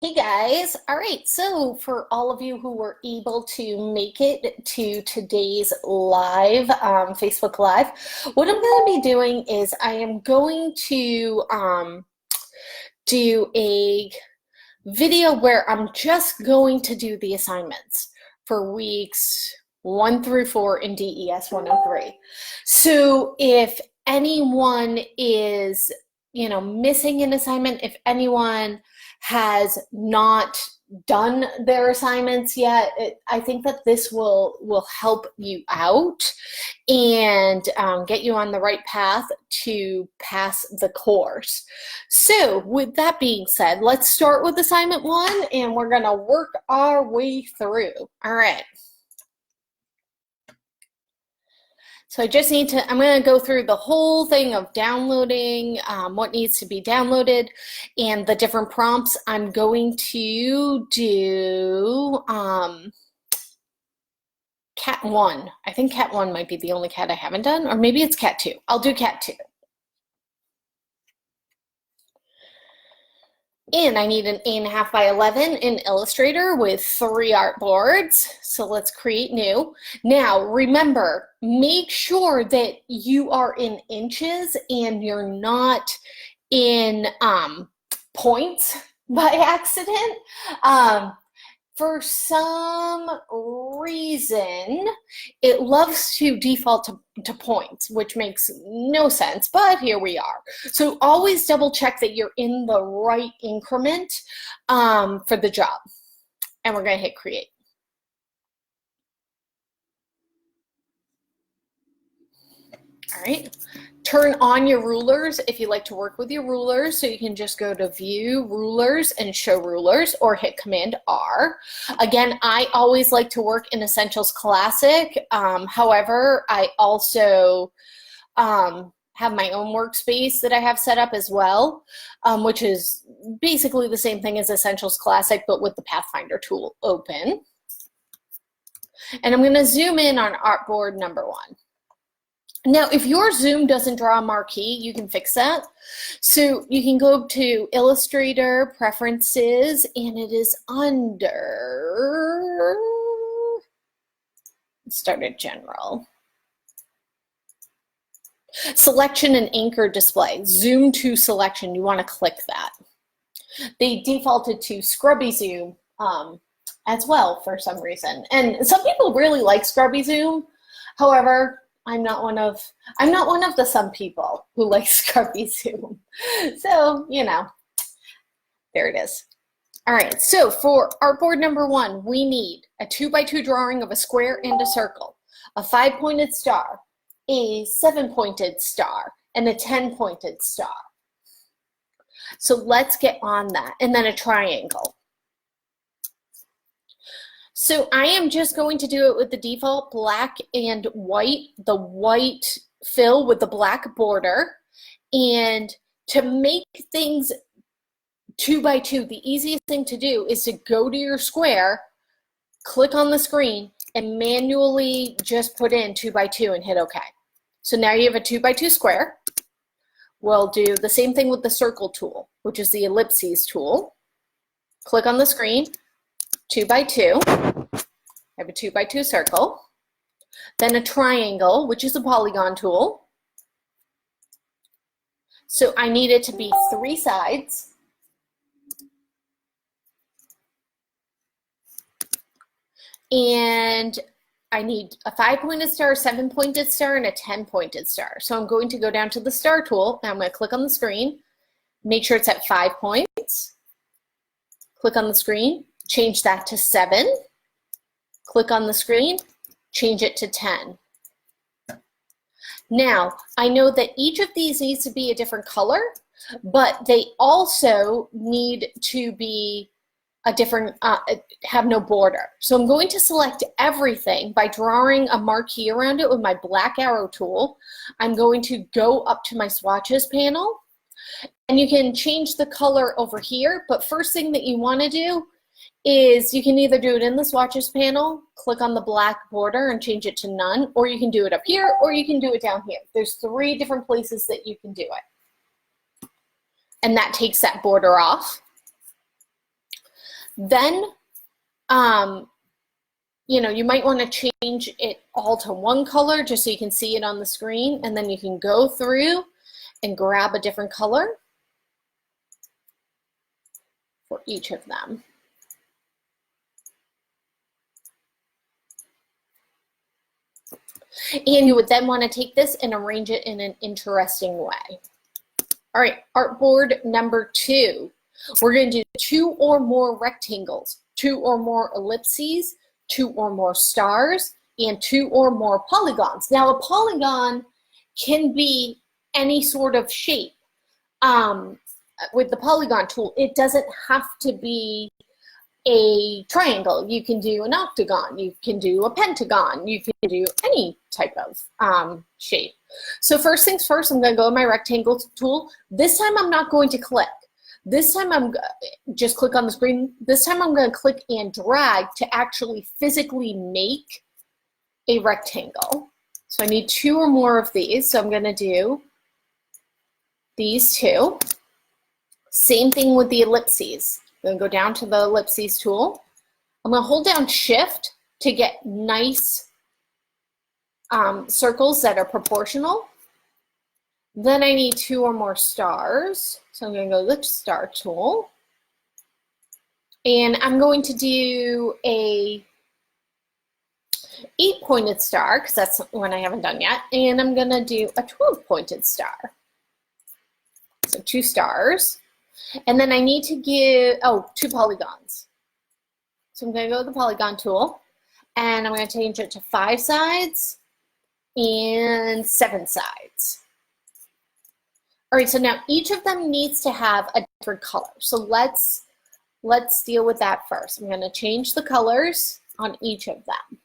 Hey guys, all right, so for all of you who were able to make it to today's live, Facebook Live, what I'm going to be doing is I am going to do a video where I'm just going to do the assignments for weeks 1 through 4 in DES 103. So if anyone is, missing an assignment, if anyone has not done their assignments yet, I think that this will help you out and get you on the right path to pass the course. So with that being said, let's start with assignment 1 and we're going to work our way through. All right. So I just need to, I'm going to go through the whole thing of downloading, what needs to be downloaded, and the different prompts. I'm going to do cat 1. I think cat 1 might be the only cat I haven't done, or maybe it's cat 2. I'll do cat 2. And I need an 8.5 by 11 in Illustrator with 3 artboards. So let's create new. Now, remember, make sure that you are in inches and you're not in points by accident. For some reason, it loves to default to points, which makes no sense, but here we are. So always double check that you're in the right increment for the job. And we're going to hit create. All right. Turn on your rulers if you like to work with your rulers, so you can just go to view rulers and show rulers or hit Command R. Again, I always like to work in Essentials Classic. However, I also have my own workspace that I have set up as well, which is basically the same thing as Essentials Classic, but with the Pathfinder tool open. And I'm going to zoom in on artboard number 1. Now, if your Zoom doesn't draw a marquee, you can fix that. So you can go to Illustrator, Preferences, and it is under, start at General. Selection and Anchor Display. Zoom to Selection, you want to click that. They defaulted to Scrubby Zoom as well for some reason. And some people really like Scrubby Zoom. However, I'm not one of the some people who like Scrubby Zoom. So, there it is. All right, so for artboard number 1, we need a 2x2 drawing of a square and a circle, a 5-pointed star, a 7-pointed star, and a 10-pointed star. So let's get on that, and then a triangle. So I am just going to do it with the default black and white, the white fill with the black border. And to make things 2x2, the easiest thing to do is to go to your square, click on the screen, and manually just put in 2x2 and hit OK. So now you have a 2x2 square. We'll do the same thing with the circle tool, which is the ellipses tool. Click on the screen, 2x2. I have a 2x2 circle. Then a triangle, which is a polygon tool. So I need it to be 3 sides. And I need a 5-pointed star, a 7-pointed star, and a 10-pointed star. So I'm going to go down to the star tool. Now I'm going to click on the screen. Make sure it's at 5 points. Click on the screen. Change that to 7. Click on the screen. Change it to 10. Now, I know that each of these needs to be a different color, but they also need to be a different, have no border. So I'm going to select everything by drawing a marquee around it with my black arrow tool. I'm going to go up to my swatches panel, and you can change the color over here, but first thing that you want to do is you can either do it in the swatches panel, click on the black border and change it to none, or you can do it up here, or you can do it down here. There's 3 different places that you can do it. And that takes that border off. Then, you know, you might want to change it all to one color just so you can see it on the screen, and then you can go through and grab a different color for each of them. And you would then want to take this and arrange it in an interesting way. All right, artboard number 2. We're going to do 2 or more rectangles, 2 or more ellipses, 2 or more stars, and 2 or more polygons. Now, a polygon can be any sort of shape. With the polygon tool, it doesn't have to be a triangle. You can do an octagon, you can do a pentagon, you can do any type of shape. So first things first, I'm going to go to my rectangle tool. This time I'm not going to click. This time I'm just click on the screen. This time I'm going to click and drag to actually physically make a rectangle. So I need 2 or more of these. So I'm going to do these 2. Same thing with the ellipses. I'm going to go down to the ellipses tool. I'm going to hold down Shift to get nice circles that are proportional. Then I need 2 or more stars. So I'm going to go to the star tool. And I'm going to do a 8-pointed star, because that's one I haven't done yet. And I'm going to do a 12-pointed star. So 2 stars. And then I need to give, 2 polygons. So I'm going to go to the polygon tool, and I'm going to change it to 5 sides and 7 sides. All right, so now each of them needs to have a different color. So let's deal with that first. I'm going to change the colors on each of them.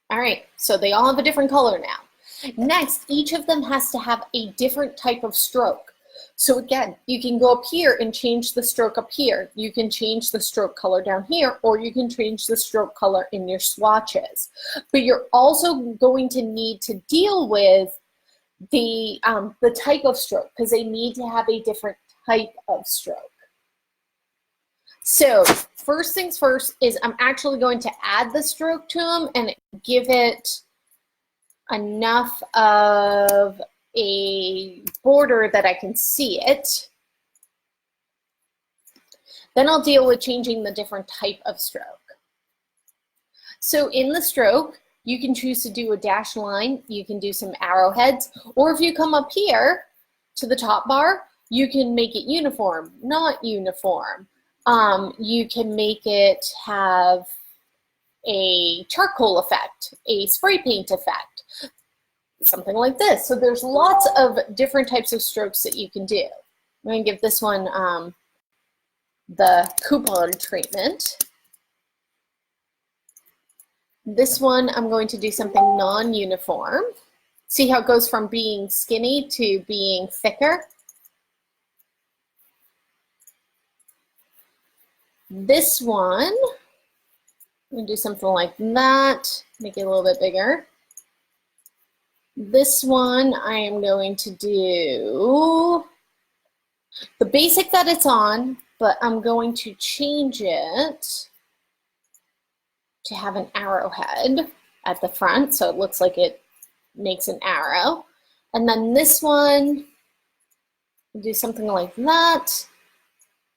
All right, so they all have a different color now. Next, each of them has to have a different type of stroke. So again, you can go up here and change the stroke up here. You can change the stroke color down here, or you can change the stroke color in your swatches. But you're also going to need to deal with the type of stroke, because they need to have a different type of stroke. So first things first is I'm actually going to add the stroke to them and give it enough of a border that I can see it. Then I'll deal with changing the different type of stroke. So in the stroke, you can choose to do a dashed line, you can do some arrowheads, or if you come up here to the top bar, you can make it uniform, not uniform. You can make it have a charcoal effect, a spray paint effect, something like this. So there's lots of different types of strokes that you can do. I'm going to give this one the coupon treatment. This one I'm going to do something non-uniform. See how it goes from being skinny to being thicker? This one, I'm going to do something like that, make it a little bit bigger. This one I am going to do the basic that it's on, but I'm going to change it to have an arrowhead at the front, so it looks like it makes an arrow. And then this one, do something like that.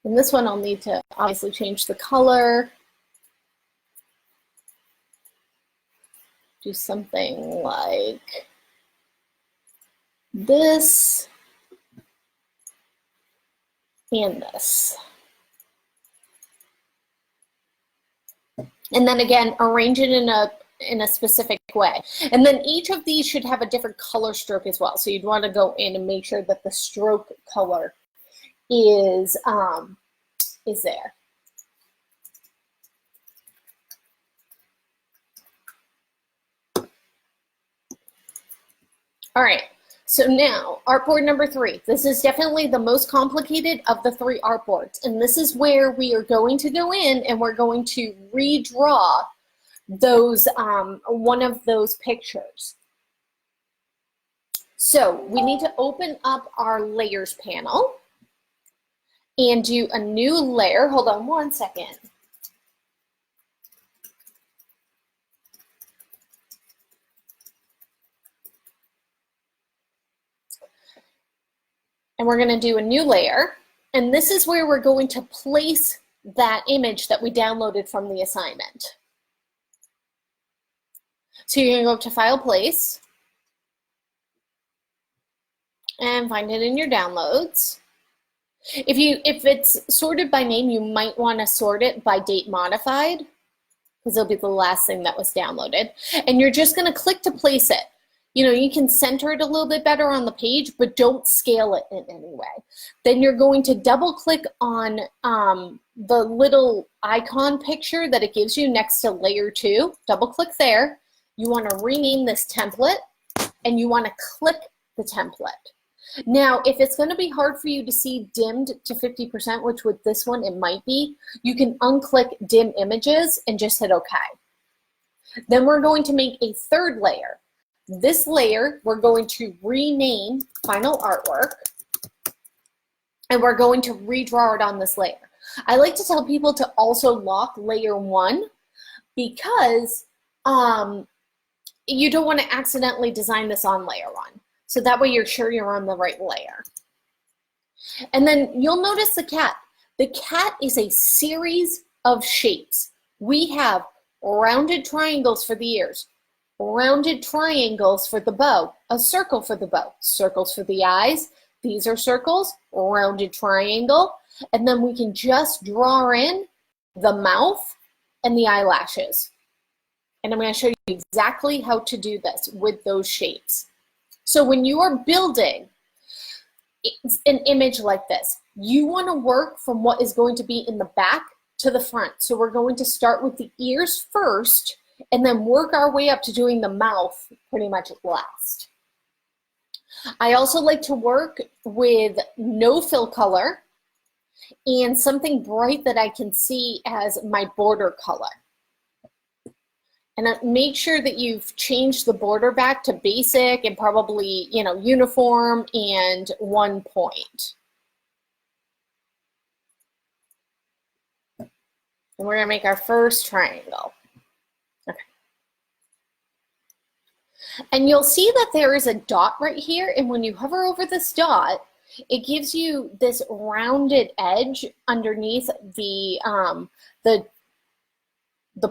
And this one I'll need to obviously change the color. Do something like this and this. And then again, arrange it in a specific way. And then each of these should have a different color stroke as well. So you'd want to go in and make sure that the stroke color is there. All right, so now artboard number 3. This is definitely the most complicated of the 3 artboards, and this is where we are going to go in and we're going to redraw those one of those pictures. So we need to open up our layers panel and do a new layer. Hold on one second. And we're going to do a new layer. And this is where we're going to place that image that we downloaded from the assignment. So you're going to go up to File, Place, and find it in your downloads. If it's sorted by name, you might want to sort it by date modified, because it'll be the last thing that was downloaded. And you're just going to click to place it. You know, you can center it a little bit better on the page, but don't scale it in any way. Then you're going to double click on the little icon picture that it gives you next to layer 2. Double click there. You want to rename this template, and you want to click the template. Now, if it's going to be hard for you to see dimmed to 50%, which with this one it might be, you can unclick dim images and just hit OK. Then we're going to make a third layer. This layer we're going to rename Final Artwork, and we're going to redraw it on this layer. I like to tell people to also lock layer 1 because you don't want to accidentally design this on layer 1. So that way you're sure you're on the right layer. And then you'll notice the cat. The cat is a series of shapes. We have rounded triangles for the ears, rounded triangles for the bow, a circle for the bow, circles for the eyes. These are circles, rounded triangle, and then we can just draw in the mouth and the eyelashes. And I'm going to show you exactly how to do this with those shapes. So when you are building an image like this, you want to work from what is going to be in the back to the front. So we're going to start with the ears first and then work our way up to doing the mouth pretty much last. I also like to work with no fill color and something bright that I can see as my border color. And make sure that you've changed the border back to basic and probably, you know, uniform and 1 point. And we're going to make our first triangle. Okay. And you'll see that there is a dot right here. And when you hover over this dot, it gives you this rounded edge underneath the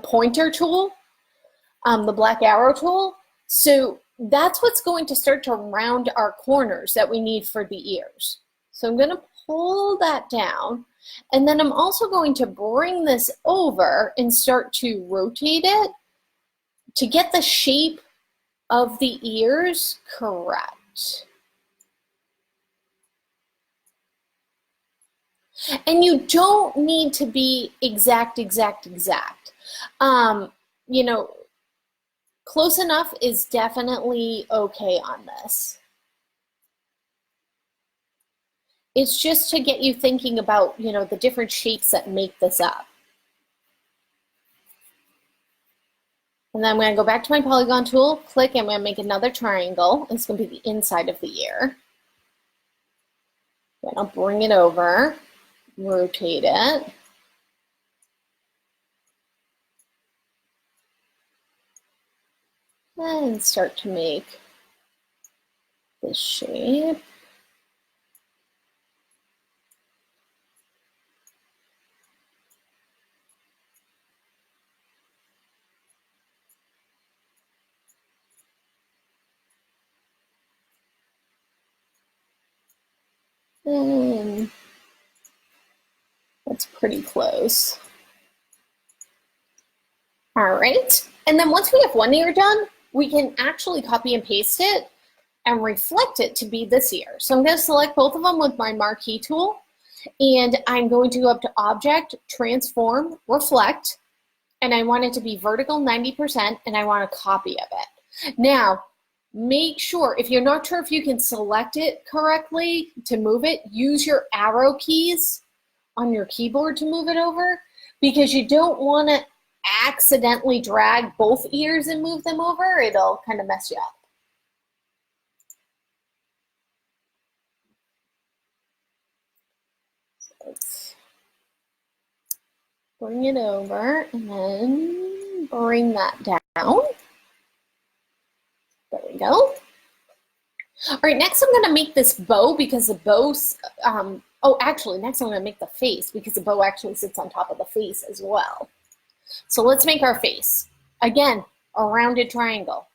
pointer tool. The black arrow tool. So that's what's going to start to round our corners that we need for the ears. So I'm going to pull that down, and then I'm also going to bring this over and start to rotate it to get the shape of the ears correct. And you don't need to be exact. You know, close enough is definitely okay on this. It's just to get you thinking about, you know, the different shapes that make this up. And then I'm going to go back to my polygon tool, click, and I'm going to make another triangle. It's going to be the inside of the ear. Then I'll bring it over, rotate it. And start to make this shape. And that's pretty close. All right, and then once we have one ear done, we can actually copy and paste it and reflect it to be this ear. So I'm going to select both of them with my marquee tool, and I'm going to go up to Object, Transform, Reflect, and I want it to be vertical 90%, and I want a copy of it. Now, make sure, if you're not sure if you can select it correctly to move it, use your arrow keys on your keyboard to move it over, because you don't want to accidentally drag both ears and move them over. It'll kind of mess you up. let's bring it over and then bring that down. There we go. All right, next I'm gonna make this bow because the bow, actually next I'm gonna make the face because the bow actually sits on top of the face as well. So let's make our face. Again, a rounded triangle.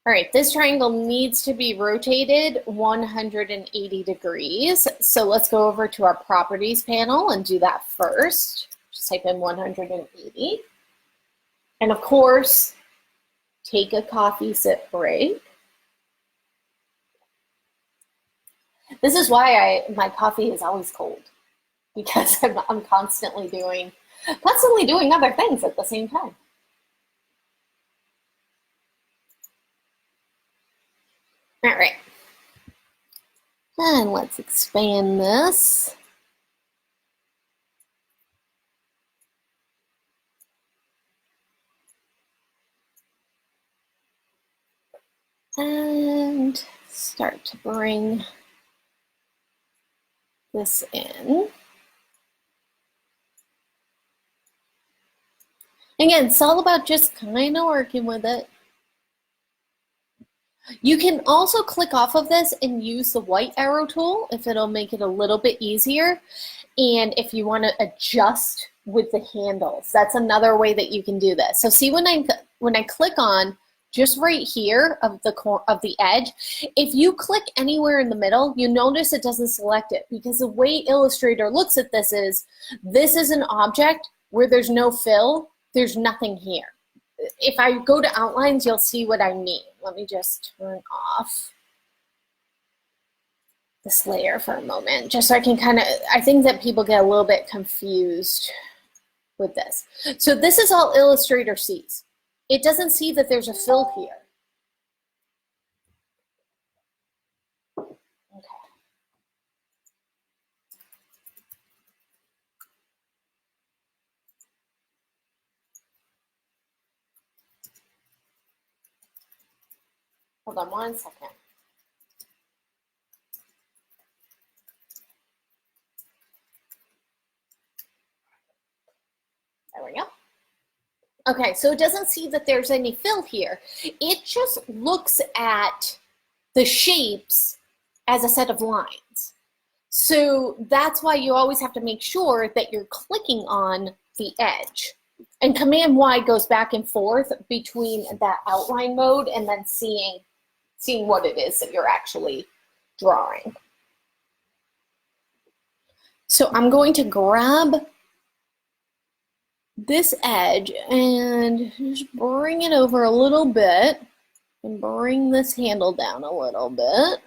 All right, this triangle needs to be rotated 180 degrees. So let's go over to our properties panel and do that first. Just type in 180. And of course, take a coffee sip break. This is why my coffee is always cold, because I'm constantly doing other things at the same time. All right, and let's expand this. And start to bring this in. Again, it's all about just kind of working with it. You can also click off of this and use the white arrow tool if it'll make it a little bit easier. And if you want to adjust with the handles, that's another way that you can do this. So see when I click on just right here of the edge, if you click anywhere in the middle, you notice it doesn't select it, because the way Illustrator looks at this is an object where there's no fill, there's nothing here. If I go to outlines, you'll see what I mean. Let me just turn off this layer for a moment, just so I can I think that people get a little bit confused with this. So this is all Illustrator sees. It doesn't see that there's a fill here. Okay. Hold on one second. There we go. Okay, so it doesn't see that there's any fill here. It just looks at the shapes as a set of lines. So that's why you always have to make sure that you're clicking on the edge. And Command Y goes back and forth between that outline mode and then seeing what it is that you're actually drawing. So I'm going to grab this edge and just bring it over a little bit and bring this handle down a little bit.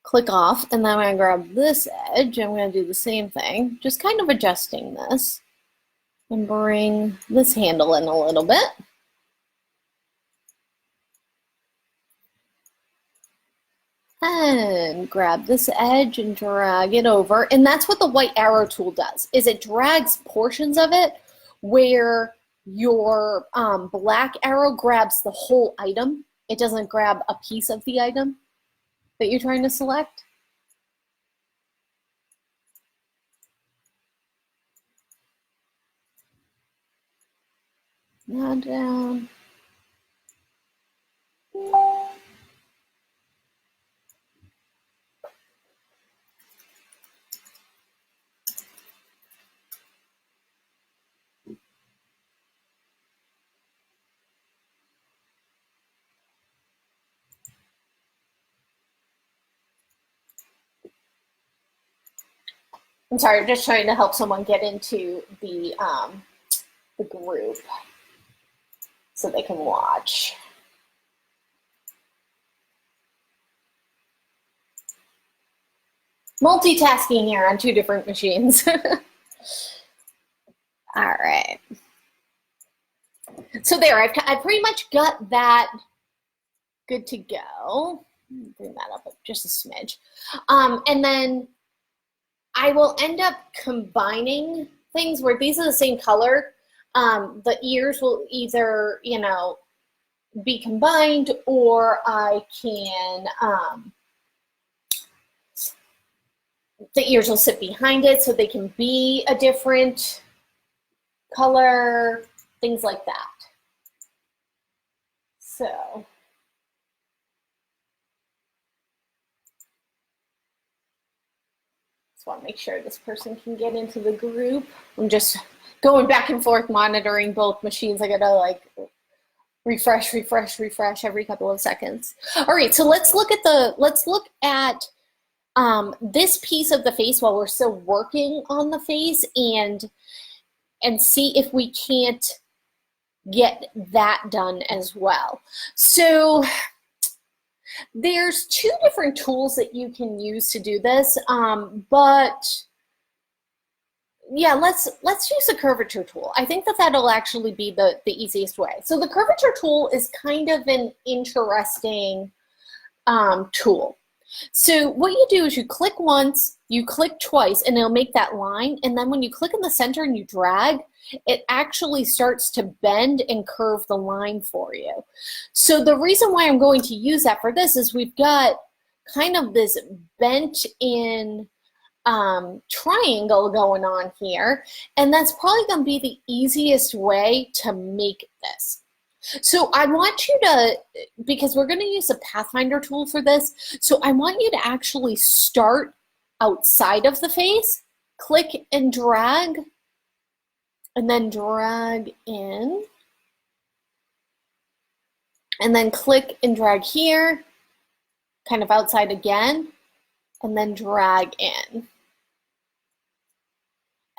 Click off, and then I'm going to grab this edge. I'm going to do the same thing, just kind of adjusting this and bring this handle in a little bit. And grab this edge and drag it over. And that's what the white arrow tool does, is it drags portions of it where your black arrow grabs the whole item. It doesn't grab a piece of the item that you're trying to select. Now down. I'm sorry, I'm just trying to help someone get into the group so they can watch. Multitasking here on two different machines. All right. So there, I've pretty much got that good to go. Bring that up just a smidge. And then I will end up combining things where these are the same color. The ears will either, be combined, or I can The ears will sit behind it so they can be a different color, things like that. So just want to make sure this person can get into the group. I'm just going back and forth monitoring both machines. I gotta like refresh every couple of seconds. All right, so let's look at this piece of the face while we're still working on the face and see if we can't get that done as well. So there's two different tools that you can use to do this, but yeah, let's use the curvature tool. I think that that'll actually be the easiest way. So the curvature tool is kind of an interesting tool. So what you do is you click once, you click twice, and it'll make that line. And then when you click in the center and you drag, it actually starts to bend and curve the line for you. So the reason why I'm going to use that for this is we've got kind of this bent in triangle going on here, and that's probably going to be the easiest way to make this. So I want you to, because we're going to use a Pathfinder tool for this, so I want you to actually start outside of the face, click and drag, and then drag in, and then click and drag here, kind of outside again, and then drag in.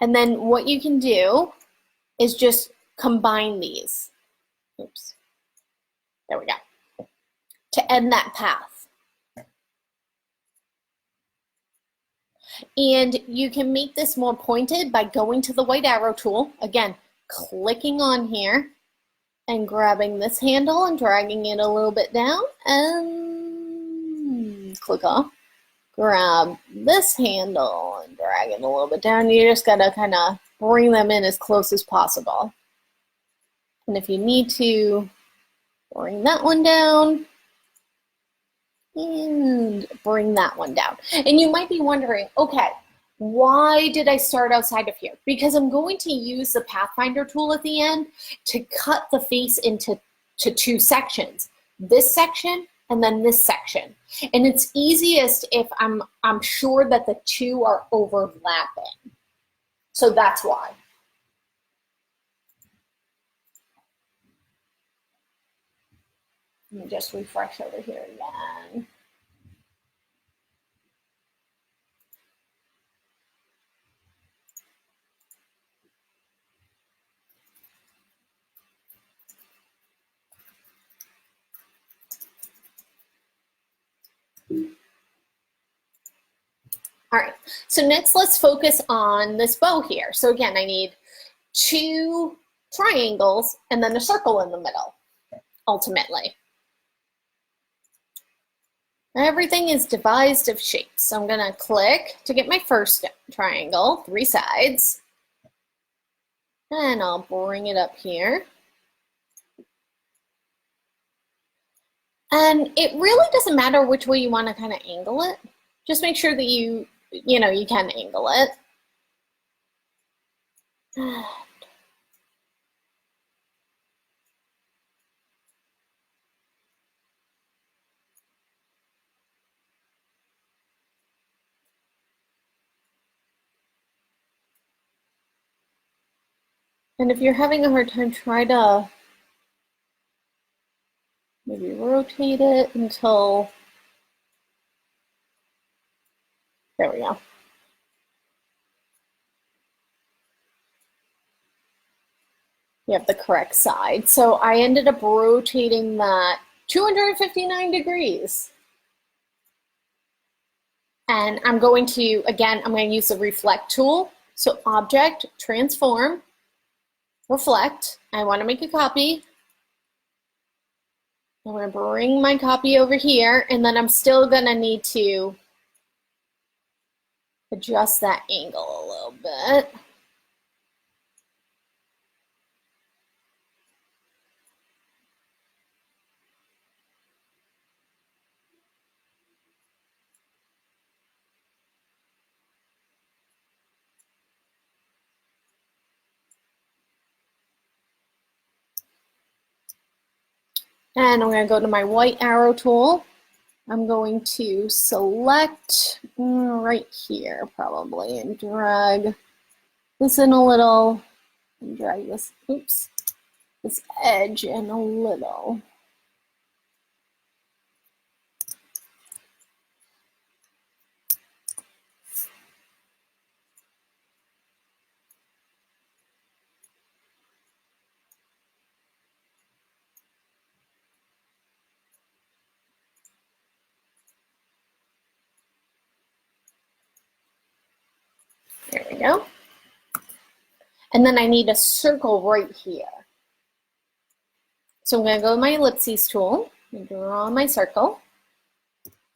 And then what you can do is just combine these. Oops. There we go. To end that path. And you can make this more pointed by going to the white arrow tool. Again, clicking on here and grabbing this handle and dragging it a little bit down and click off. Grab this handle and drag it a little bit down. You just gotta kind of bring them in as close as possible. And if you need to, bring that one down and bring that one down. And you might be wondering, okay, why did I start outside of here? Because I'm going to use the Pathfinder tool at the end to cut the face into two sections. This section and then this section. And it's easiest if I'm sure that the two are overlapping. So that's why. Let me just refresh over here again. All right, so next let's focus on this bow here. So again, I need two triangles and then a circle in the middle, ultimately. Everything is devised of shapes. So I'm gonna click to get my first triangle, 3 sides. And I'll bring it up here. And it really doesn't matter which way you wanna kind of angle it. Just make sure that you can angle it. And if you're having a hard time, try to maybe rotate it until, there we go. You have the correct side. So I ended up rotating that 259 degrees. And I'm going to, again, I'm going to use the reflect tool. So object, transform, reflect. I want to make a copy. I'm going to bring my copy over here, and then I'm still going to need to adjust that angle a little bit. And I'm going to go to my white arrow tool. I'm going to select right here probably and drag this in a little and drag this, oops, this edge in a little. There we go. And then I need a circle right here. So I'm going to go to my ellipses tool and draw my circle.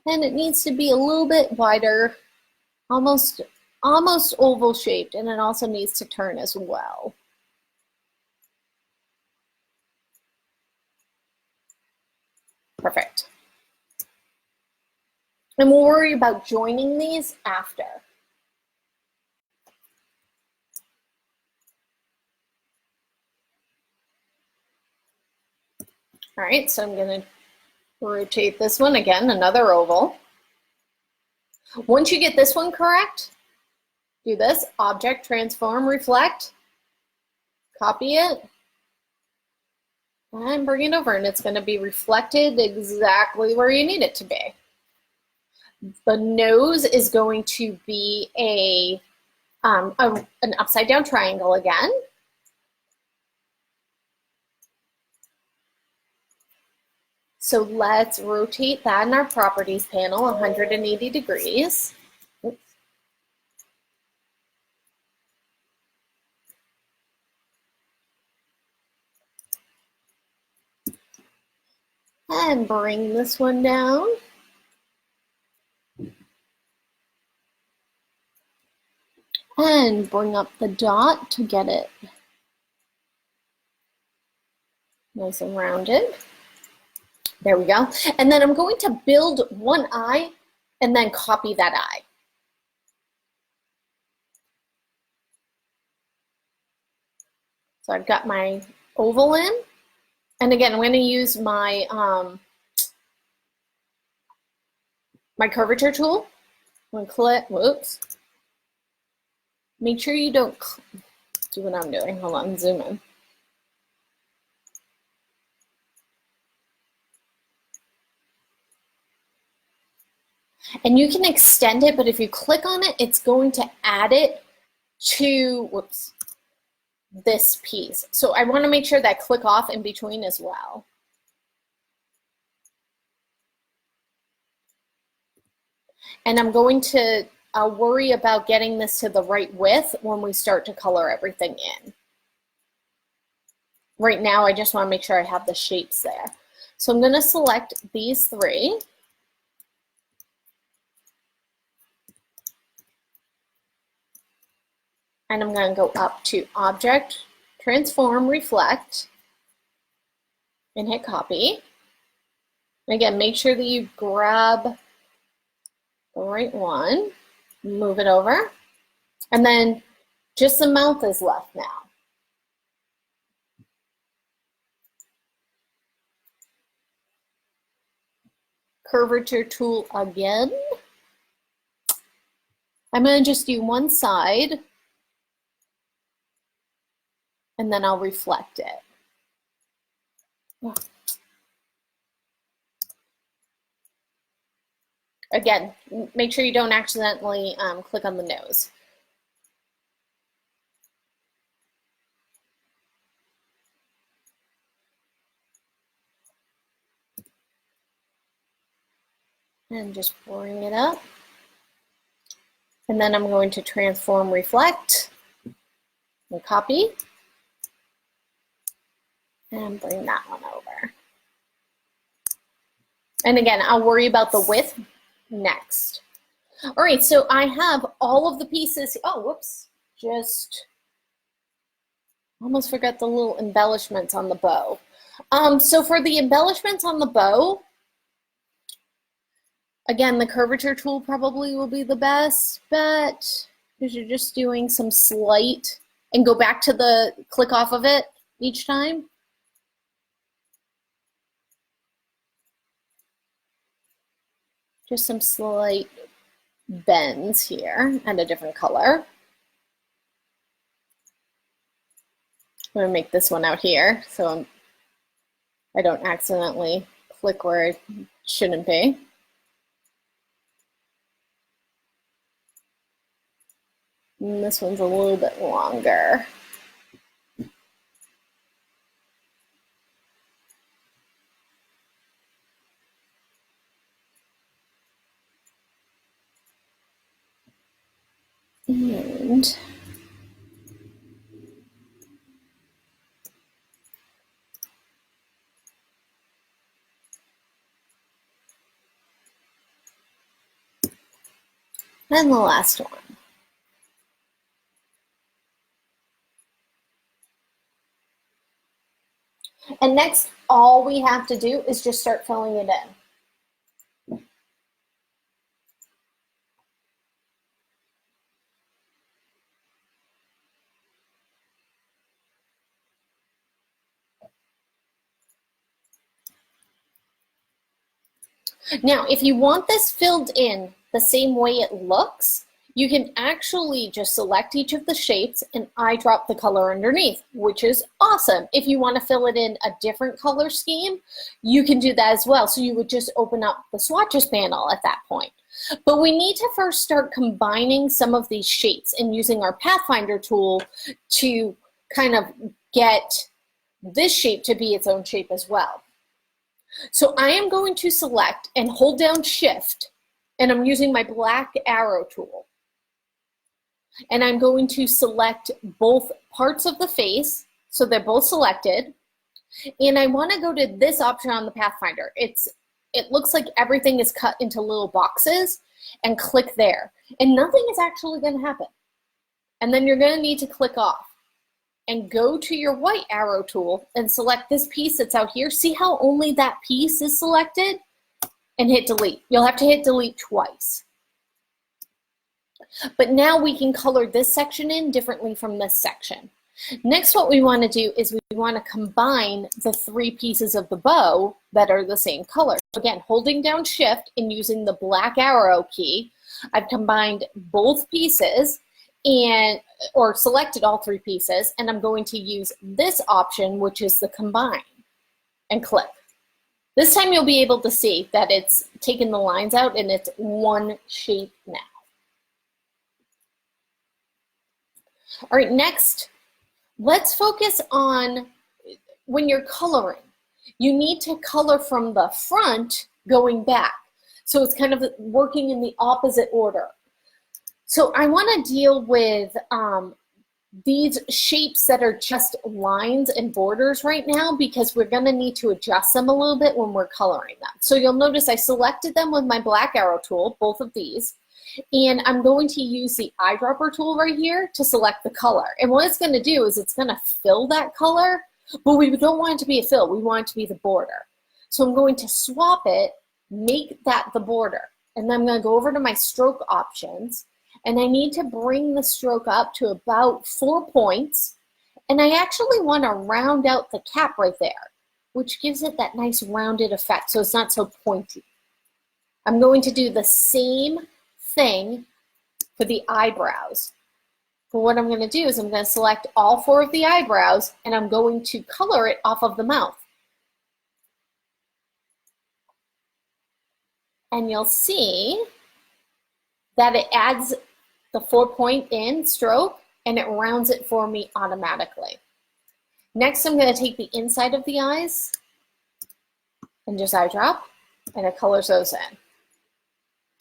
And it needs to be a little bit wider, almost oval shaped, and it also needs to turn as well. Perfect. And we'll worry about joining these after. All right, so I'm going to rotate this one again, another oval. Once you get this one correct, do this, object, transform, reflect, copy it, and bring it over, and it's going to be reflected exactly where you need it to be. The nose is going to be an upside down triangle again. So let's rotate that in our properties panel 180 degrees. Oops. And bring this one down. And bring up the dot to get it nice and rounded. There we go. And then I'm going to build one eye and then copy that eye. So I've got my oval in. And again, I'm going to use my, my curvature tool. I'm going to click, whoops. Make sure you don't do what I'm doing. Hold on, zoom in. And you can extend it, but if you click on it, it's going to add it to, whoops, this piece. So I want to make sure that click off in between as well. And I'm going to worry about getting this to the right width when we start to color everything in. Right now, I just want to make sure I have the shapes there. So I'm going to select these three. And I'm going to go up to Object, Transform, Reflect, and hit Copy. And again, make sure that you grab the right one, move it over, and then just the mouth is left now. Curvature tool again. I'm going to just do one side, and then I'll reflect it. Again, make sure you don't accidentally click on the nose. And just bring it up. And then I'm going to transform, reflect, and copy. And bring that one over. And again, I'll worry about the width next. All right, so I have all of the pieces. Oh, whoops, just almost forgot the little embellishments on the bow. So for the embellishments on the bow, again, the curvature tool probably will be the best bet because you're just doing some slight, and go back to the click off of it each time. just some slight bends here and a different color. I'm going to make this one out here so I don't accidentally click where it shouldn't be. And this one's a little bit longer. And the last one. And next, all we have to do is just start filling it in. Now, if you want this filled in the same way it looks, you can actually just select each of the shapes and eyedrop the color underneath, which is awesome. If you want to fill it in a different color scheme, you can do that as well. So you would just open up the swatches panel at that point. But we need to first start combining some of these shapes and using our Pathfinder tool to kind of get this shape to be its own shape as well. So I am going to select and hold down Shift, and I'm using my black arrow tool. And I'm going to select both parts of the face, so they're both selected. And I want to go to this option on the Pathfinder. It looks like everything is cut into little boxes, and click there. And nothing is actually going to happen. And then you're going to need to click off and go to your white arrow tool and select this piece that's out here. See how only that piece is selected? And hit delete. You'll have to hit delete twice. But now we can color this section in differently from this section. Next, what we want to do is we want to combine the three pieces of the bow that are the same color. Again, holding down Shift and using the black arrow key, I've combined both pieces or selected all three pieces, and I'm going to use this option, which is the combine, and click. This time you'll be able to see that it's taken the lines out and it's one shape now. All right, next, let's focus on when you're coloring. You need to color from the front going back. So it's kind of working in the opposite order. So I want to deal with these shapes that are just lines and borders right now because we're going to need to adjust them a little bit when we're coloring them. So you'll notice I selected them with my black arrow tool, both of these, and I'm going to use the eyedropper tool right here to select the color. And what it's going to do is it's going to fill that color, but we don't want it to be a fill. We want it to be the border. So I'm going to swap it, make that the border, and then I'm going to go over to my stroke options. And I need to bring the stroke up to about 4 points. And I actually want to round out the cap right there, which gives it that nice rounded effect so it's not so pointy. I'm going to do the same thing for the eyebrows. But what I'm going to do is I'm going to select all 4 of the eyebrows and I'm going to color it off of the mouth. And you'll see that it adds the 4-point in stroke and it rounds it for me automatically. Next, I'm going to take the inside of the eyes and just eyedrop, and it colors those in.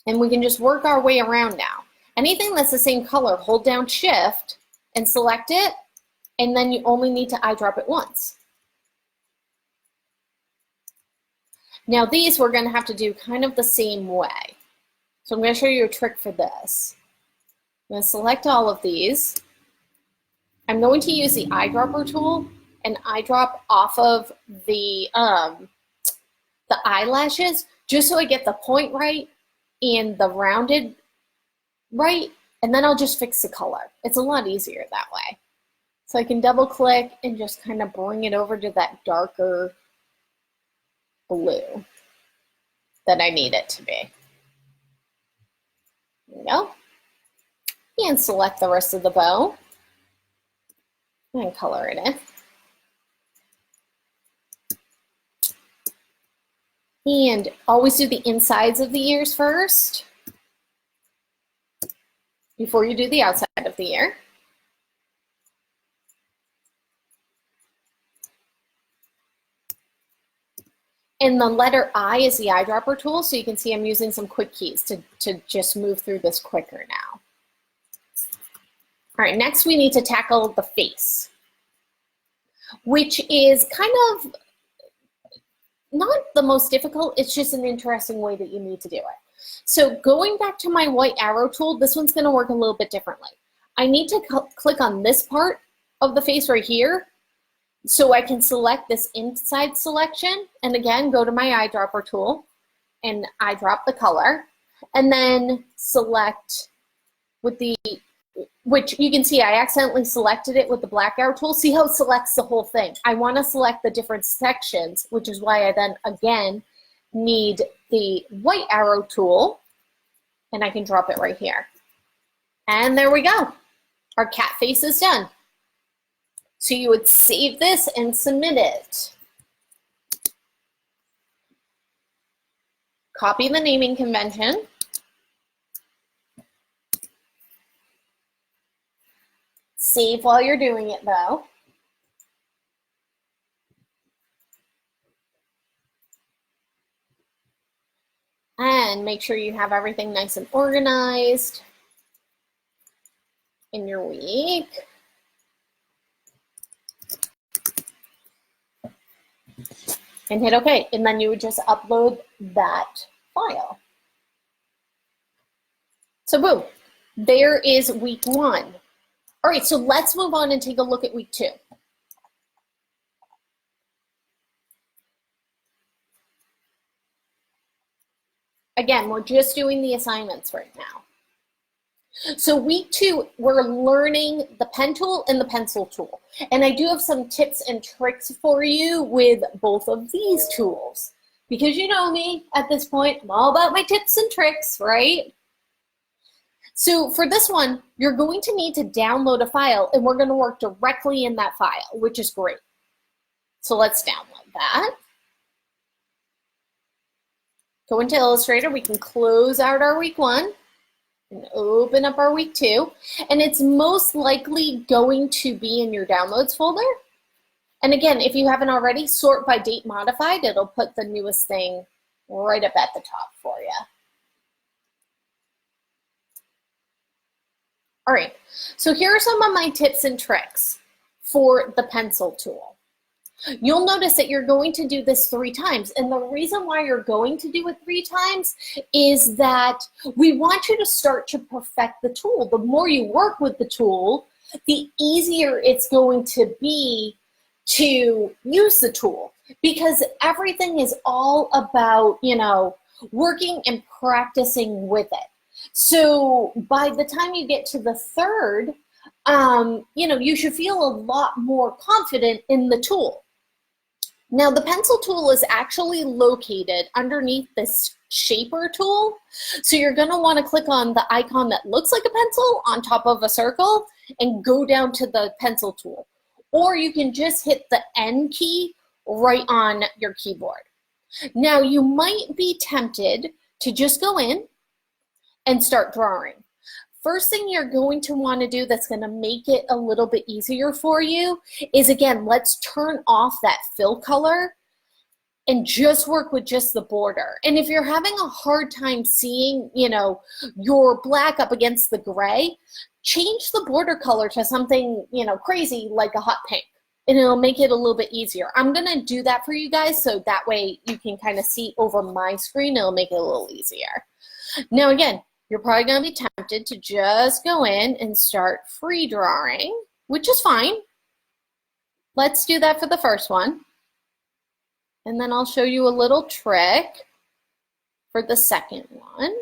And we can just work our way around now. Anything that's the same color, hold down Shift and select it, and then you only need to eyedrop it once. Now these we're going to have to do kind of the same way. So I'm going to show you a trick for this. I'm going to select all of these. I'm going to use the eyedropper tool and eyedrop off of the eyelashes just so I get the point right and the rounded right, and then I'll just fix the color. It's a lot easier that way. So I can double click and just kind of bring it over to that darker blue that I need it to be. There we go. And select the rest of the bow and color it in. And always do the insides of the ears first before you do the outside of the ear. And the letter I is the eyedropper tool, so you can see I'm using some quick keys to just move through this quicker now. All right, next we need to tackle the face, which is kind of not the most difficult, it's just an interesting way that you need to do it. So going back to my white arrow tool, this one's gonna work a little bit differently. I need to click on this part of the face right here so I can select this inside selection, and again, go to my eyedropper tool and eyedrop the color, and then select with the, which you can see I accidentally selected it with the black arrow tool. See how it selects the whole thing? I want to select the different sections, which is why I then again need the white arrow tool, and I can drop it right here. And there we go. Our cat face is done. So you would save this and submit it. Copy the naming convention. Save while you're doing it though. And make sure you have everything nice and organized in your week. And hit OK, and then you would just upload that file. So boom, there is week 1. All right, so let's move on and take a look at week 2. Again, we're just doing the assignments right now. So week 2, we're learning the pen tool and the pencil tool. And I do have some tips and tricks for you with both of these tools. Because you know me at this point, I'm all about my tips and tricks, right? So for this one, you're going to need to download a file, and we're going to work directly in that file, which is great. So let's download that. Go into Illustrator. We can close out our week 1. And open up our week 2, and it's most likely going to be in your downloads folder. And again, if you haven't already, sort by date modified. It'll put the newest thing right up at the top for you. All right, so here are some of my tips and tricks for the pencil tool. You'll notice that you're going to do this 3 times. And the reason why you're going to do it 3 times is that we want you to start to perfect the tool. The more you work with the tool, the easier it's going to be to use the tool, because everything is all about, you know, working and practicing with it. So by the time you get to the 3rd, you know, you should feel a lot more confident in the tool. Now, the pencil tool is actually located underneath this shaper tool. So you're going to want to click on the icon that looks like a pencil on top of a circle and go down to the pencil tool. Or you can just hit the N key right on your keyboard. Now, you might be tempted to just go in and start drawing. First thing you're going to want to do that's going to make it a little bit easier for you is, again, let's turn off that fill color and just work with just the border. And if you're having a hard time seeing, you know, your black up against the gray, change the border color to something, you know, crazy like a hot pink, and it'll make it a little bit easier. I'm going to do that for you guys so that way you can kind of see over my screen. It'll make it a little easier. Now, again, you're probably going to be tempted to just go in and start free drawing, which is fine. Let's do that for the first one. And then I'll show you a little trick for the second one.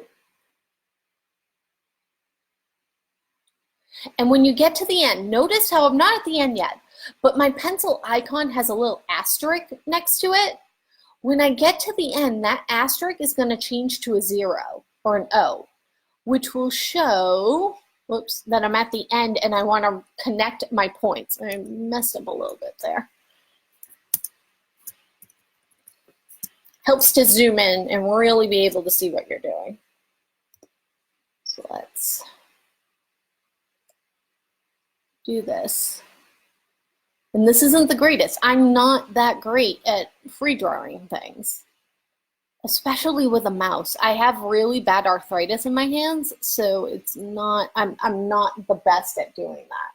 And when you get to the end, notice how I'm not at the end yet, but my pencil icon has a little asterisk next to it. When I get to the end, that asterisk is going to change to a 0 or an O, which will show, whoops, that I'm at the end and I want to connect my points. I messed up a little bit there. Helps to zoom in and really be able to see what you're doing. So let's do this. And this isn't the greatest. I'm not that great at free drawing things, especially with a mouse. I have really bad arthritis in my hands, so it's not, I'm not the best at doing that,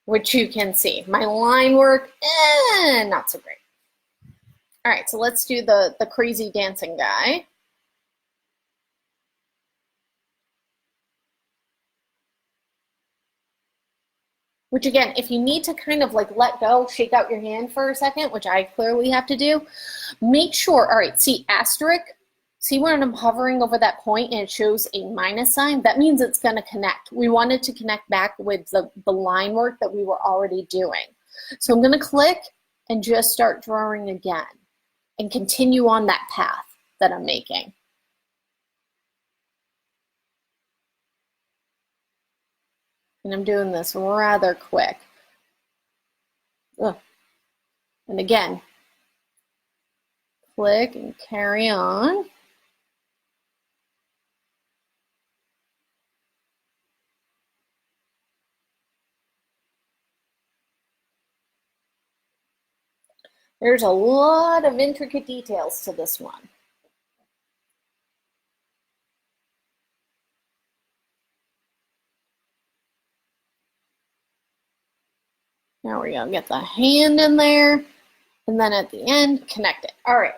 which you can see. My line work, not so great. All right, so let's do the crazy dancing guy. Which again, if you need to kind of like let go, shake out your hand for a second, which I clearly have to do, make sure, all right, see asterisk, see when I'm hovering over that point and it shows a minus sign, that means it's gonna connect. We want it to connect back with the line work that we were already doing. So I'm gonna click and just start drawing again and continue on that path that I'm making. And I'm doing this rather quick. Ugh. And again, click and carry on. There's a lot of intricate details to this one. Now we're gonna get the hand in there, and then at the end, connect it. All right.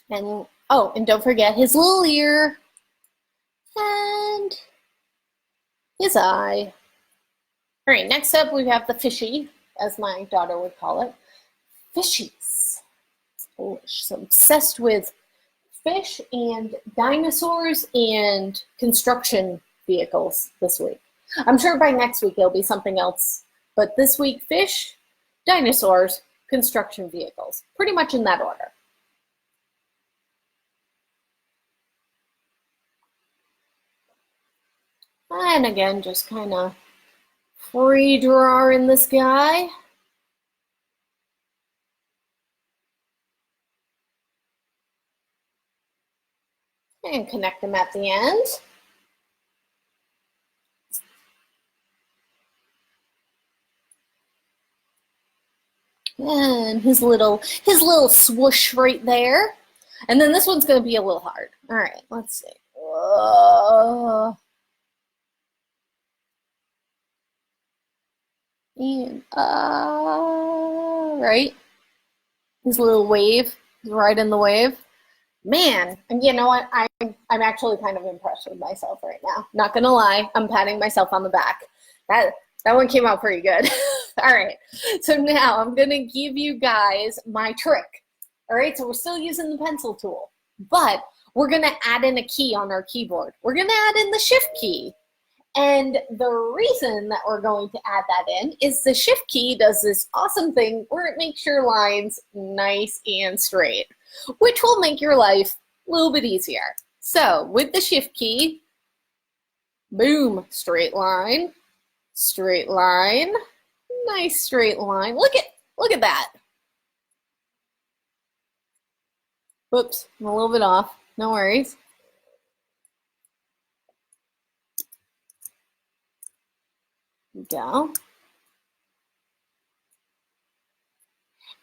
And oh, and don't forget his little ear and his eye. All right, next up we have the fishy, as my daughter would call it. Fishies. Oh, she's obsessed with fish and dinosaurs and construction vehicles this week. I'm sure by next week there'll be something else, but this week, fish, dinosaurs, construction vehicles, pretty much in that order. And again, just kind of free drawing this guy. And connect them at the end. And his little swoosh right there. And then this one's going to be a little hard. All right, let's see. And right. His little wave, he's riding the wave. Man, and you know what? I'm actually kind of impressed with myself right now. Not gonna lie, I'm patting myself on the back. That one came out pretty good. All right, so now I'm gonna give you guys my trick. All right, so we're still using the pencil tool, but we're gonna add in a key on our keyboard. We're gonna add in the shift key. And the reason that we're going to add that in is the shift key does this awesome thing where it makes your lines nice and straight, which will make your life a little bit easier. So with the shift key, boom, straight line, nice straight line. Look at that. Whoops, I'm a little bit off, no worries. Go.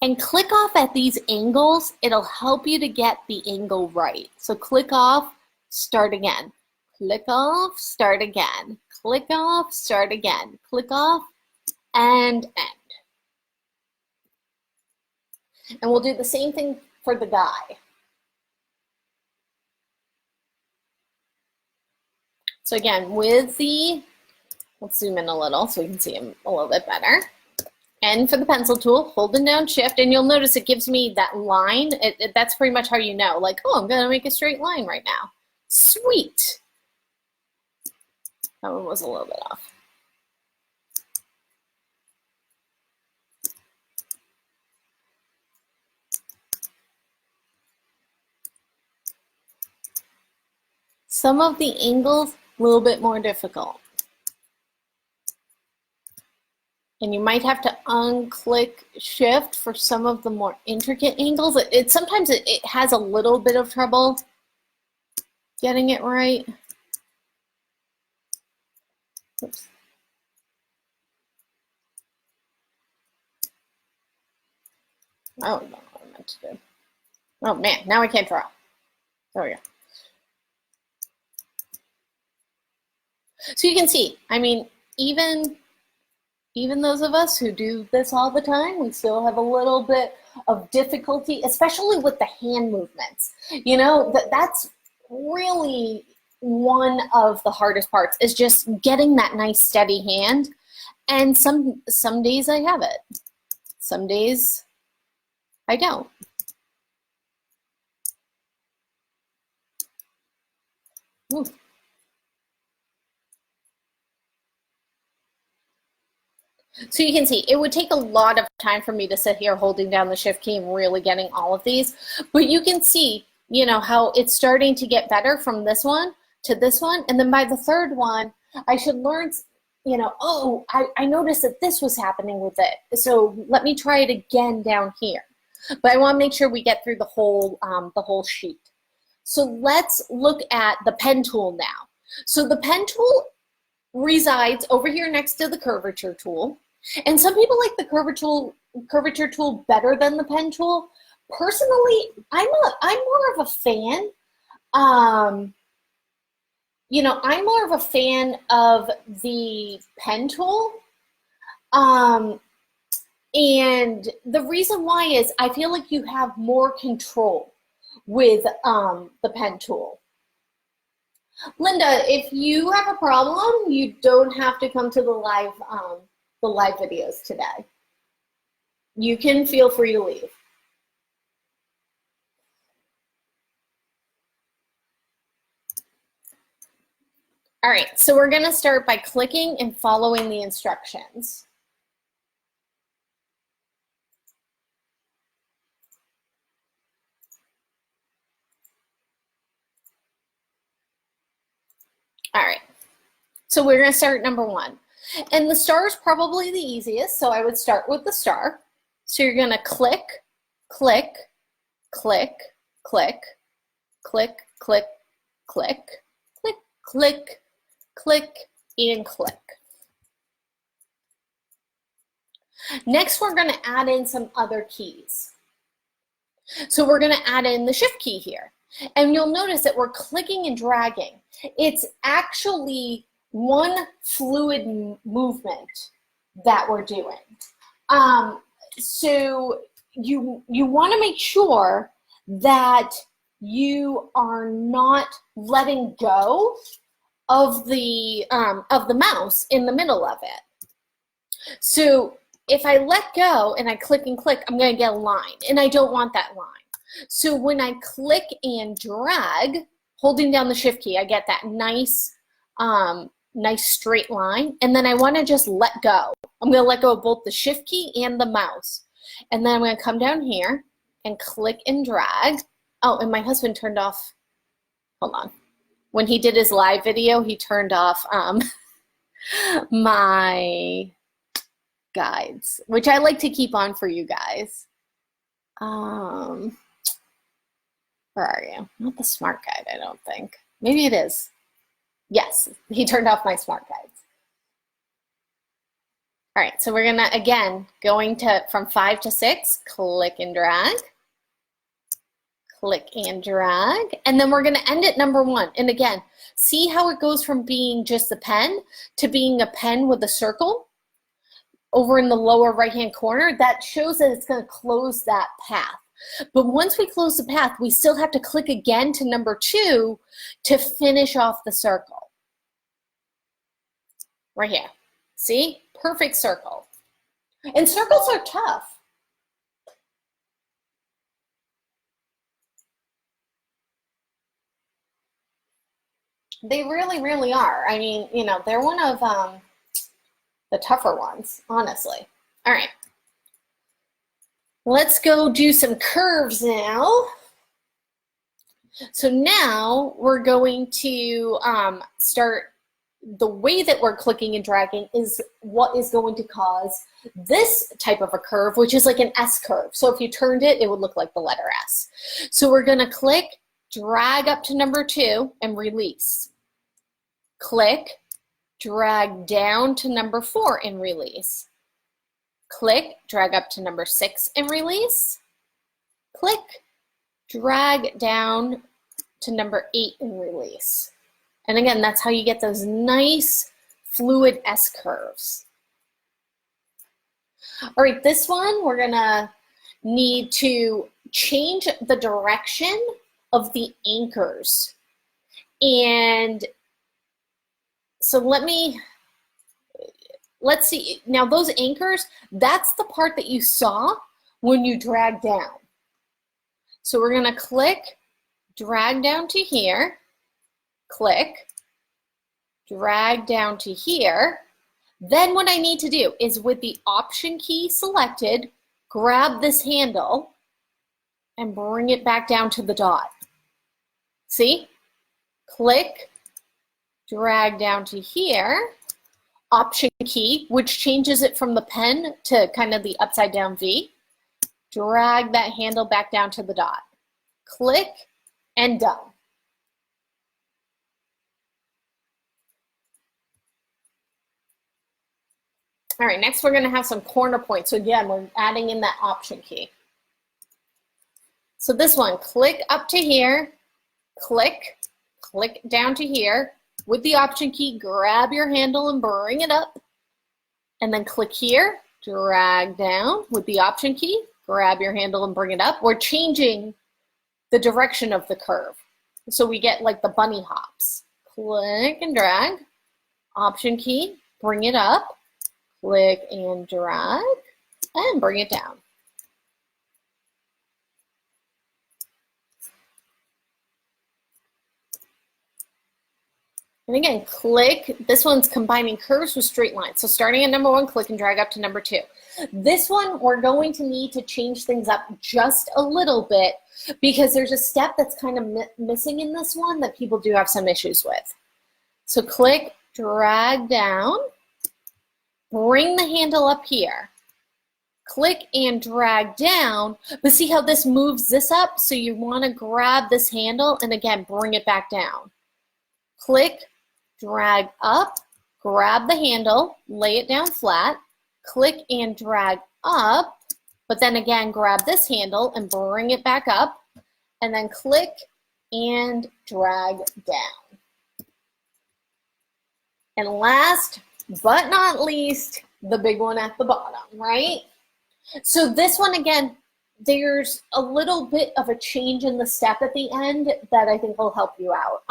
And click off at these angles. It'll help you to get the angle right. So click off, start again. Click off, start again. Click off, start again. Click off, and end. And we'll do the same thing for the guy. So again, with the, let's zoom in a little so we can see him a little bit better. And for the pencil tool, holding down shift, and you'll notice it gives me that line. That's pretty much how you know, like, oh, I'm gonna make a straight line right now. Sweet. That one was a little bit off. Some of the angles, a little bit more difficult. And you might have to unclick shift for some of the more intricate angles. Sometimes it has a little bit of trouble getting it right. Oops. Oh, no, what I meant to do. Oh man, now I can't draw. There we go. So you can see, I mean, even those of us who do this all the time, we still have a little bit of difficulty, especially with the hand movements. You know, that's really one of the hardest parts, is just getting that nice steady hand. And some days I have it. Some days I don't. Ooh. So you can see, it would take a lot of time for me to sit here holding down the shift key and really getting all of these. But you can see, you know, how it's starting to get better from this one to this one. And then by the third one, I should learn, you know, oh, I noticed that this was happening with it. So let me try it again down here. But I want to make sure we get through the whole sheet. So let's look at the pen tool now. So the pen tool resides over here next to the curvature tool. And some people like the curvature tool better than the pen tool. Personally, I'm more of a fan. You know, I'm more of a fan of the pen tool. And the reason why is I feel like you have more control with the pen tool. Linda, if you have a problem, you don't have to come to the live videos today. You can feel free to leave. All right, so we're gonna start by clicking and following the instructions. All right, so we're gonna start number 1. And the star is probably the easiest, so I would start with the star. So you're gonna click, click, click, click, click, click, click, click, click, click, and click. Next, we're gonna add in some other keys. So we're gonna add in the shift key here. And you'll notice that we're clicking and dragging. It's actually one fluid movement that we're doing. So you want to make sure that you are not letting go of the mouse in the middle of it. So if I let go and I click and click, I'm going to get a line, and I don't want that line. So when I click and drag, holding down the shift key, I get that nice straight line, and then I want to just let go. I'm going to let go of both the shift key and the mouse. And then I'm going to come down here and click and drag. Oh, and my husband turned off, hold on. When he did his live video, he turned off my guides, which I like to keep on for you guys. Where are you? Not the smart guide, I don't think. Maybe it is. Yes, he turned off my smart guides. All right, so we're gonna, again, going to from 5 to 6, click and drag, click and drag, and then we're gonna end at number 1. And again, see how it goes from being just a pen to being a pen with a circle over in the lower right-hand corner. That shows that it's gonna close that path. But once we close the path, we still have to click again to number 2 to finish off the circle. Right here. See? Perfect circle. And circles are tough. They really, really are. I mean, you know, they're one of the tougher ones, honestly. All right. Let's go do some curves now. So now we're going to start. The way that we're clicking and dragging is what is going to cause this type of a curve, which is like an S curve. So if you turned it, it would look like the letter S. So we're going to click, drag up to number 2 and release. Click, drag down to number 4 and release. Click, drag up to number 6 and release. Click, drag down to number 8 and release. And again, that's how you get those nice fluid S curves. All right, this one, we're gonna need to change the direction of the anchors. And so let's see. Now those anchors, that's the part that you saw when you drag down. So we're gonna click, drag down to here, click, drag down to here. Then what I need to do is with the Option key selected, grab this handle and bring it back down to the dot. See? Click, drag down to here, Option key, which changes it from the pen to kind of the upside down V. Drag that handle back down to the dot. Click and done. All right, next we're going to have some corner points. So again, we're adding in that Option key. So this one, click up to here, click down to here. With the Option key, grab your handle and bring it up. And then click here, drag down. With the Option key, grab your handle and bring it up. We're changing the direction of the curve. So we get like the bunny hops. Click and drag, Option key, bring it up. Click and drag, and bring it down. And again, click. This one's combining curves with straight lines. So starting at number 1, click and drag up to number 2. This one, we're going to need to change things up just a little bit because there's a step that's kind of missing in this one that people do have some issues with. So click, drag down. Bring the handle up here, click and drag down, but see how this moves this up? So you want to grab this handle and again, bring it back down. Click, drag up, grab the handle, lay it down flat, click and drag up, but then again, grab this handle and bring it back up, and then click and drag down. And last but not least, the big one at the bottom, right? So this one, again, there's a little bit of a change in the step at the end that I think will help you out.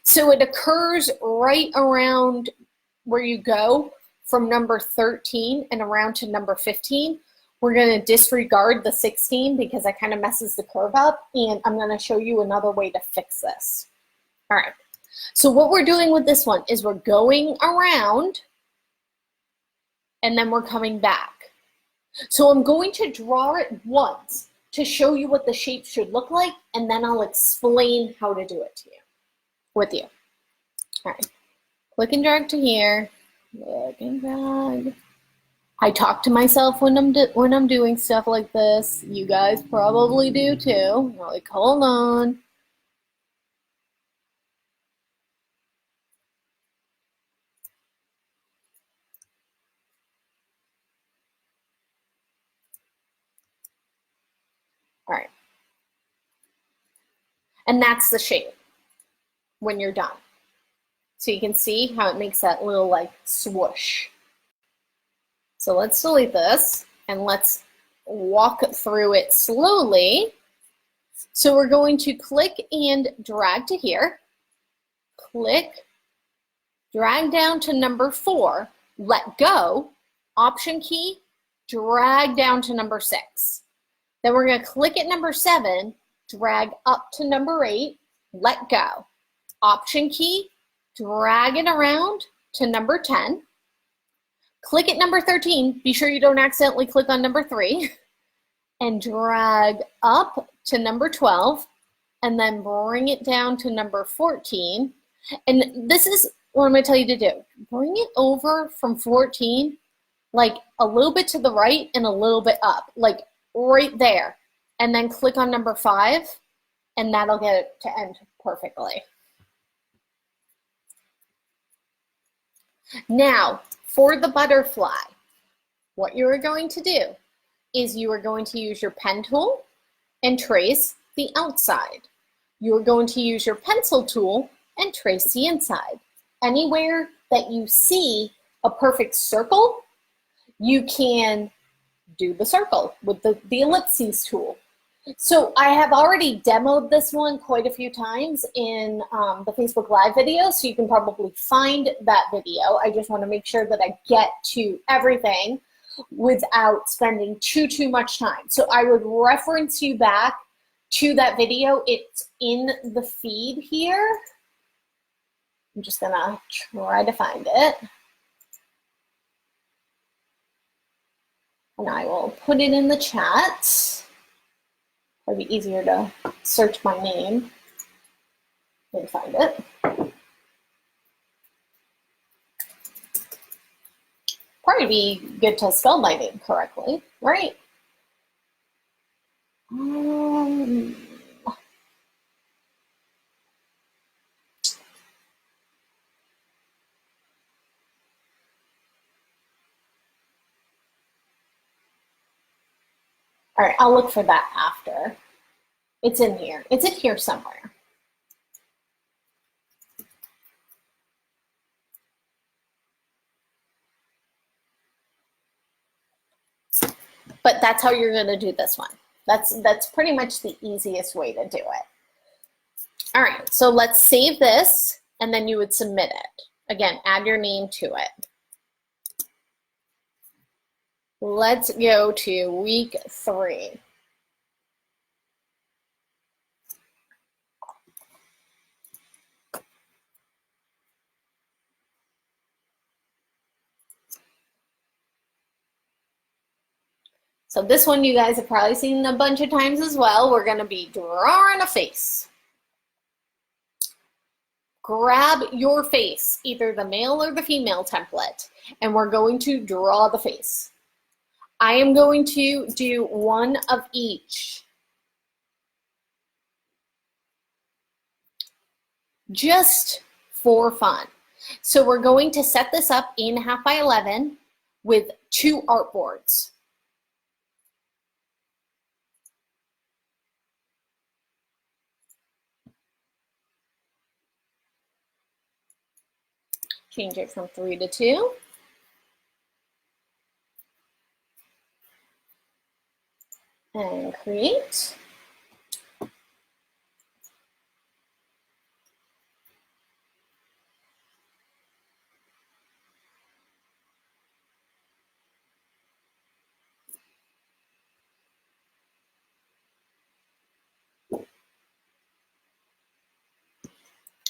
So it occurs right around where you go from number 13 and around to number 15. We're going to disregard the 16 because that kind of messes the curve up, and I'm going to show you another way to fix this. All right. So what we're doing with this one is we're going around and then we're coming back. So I'm going to draw it once to show you what the shape should look like, and then I'll explain how to do it to you, with you. All right, click and drag to here, click and drag. I talk to myself when I'm doing stuff like this. You guys probably do too. You're like, hold on. All right. And that's the shape when you're done. So you can see how it makes that little like swoosh. So let's delete this and let's walk through it slowly. So we're going to click and drag to here. Click, drag down to number 4, let go, Option key, drag down to number 6. Then we're going to click at number 7, drag up to number 8, let go. Option key, drag it around to number 10. Click at number 13, be sure you don't accidentally click on number 3, and drag up to number 12, and then bring it down to number 14. And this is what I'm going to tell you to do. Bring it over from 14, like a little bit to the right and a little bit up, like right there. And then click on number 5, and that'll get it to end perfectly. Now, for the butterfly, what you are going to do is you are going to use your pen tool and trace the outside. You are going to use your pencil tool and trace the inside. Anywhere that you see a perfect circle, you can do the circle with the ellipses tool. So I have already demoed this one quite a few times in the Facebook Live video, so you can probably find that video. I just want to make sure that I get to everything without spending too much time. So I would reference you back to that video. It's in the feed here. I'm just gonna try to find it. And I will put it in the chat. It'll be easier to search my name and find it. Probably be good to spell my name correctly, right? All right, I'll look for that after. It's in here. It's in here somewhere. But that's how you're going to do this one. That's pretty much the easiest way to do it. All right, so let's save this, and then you would submit it. Again, add your name to it. Let's go to week 3. So this one you guys have probably seen a bunch of times as well. We're going to be drawing a face. Grab your face, either the male or the female template, and we're going to draw the face. I am going to do one of each. Just for fun. So we're going to set this up in 1/2 by 11 with 2 artboards. Change it from 3 to 2. And create.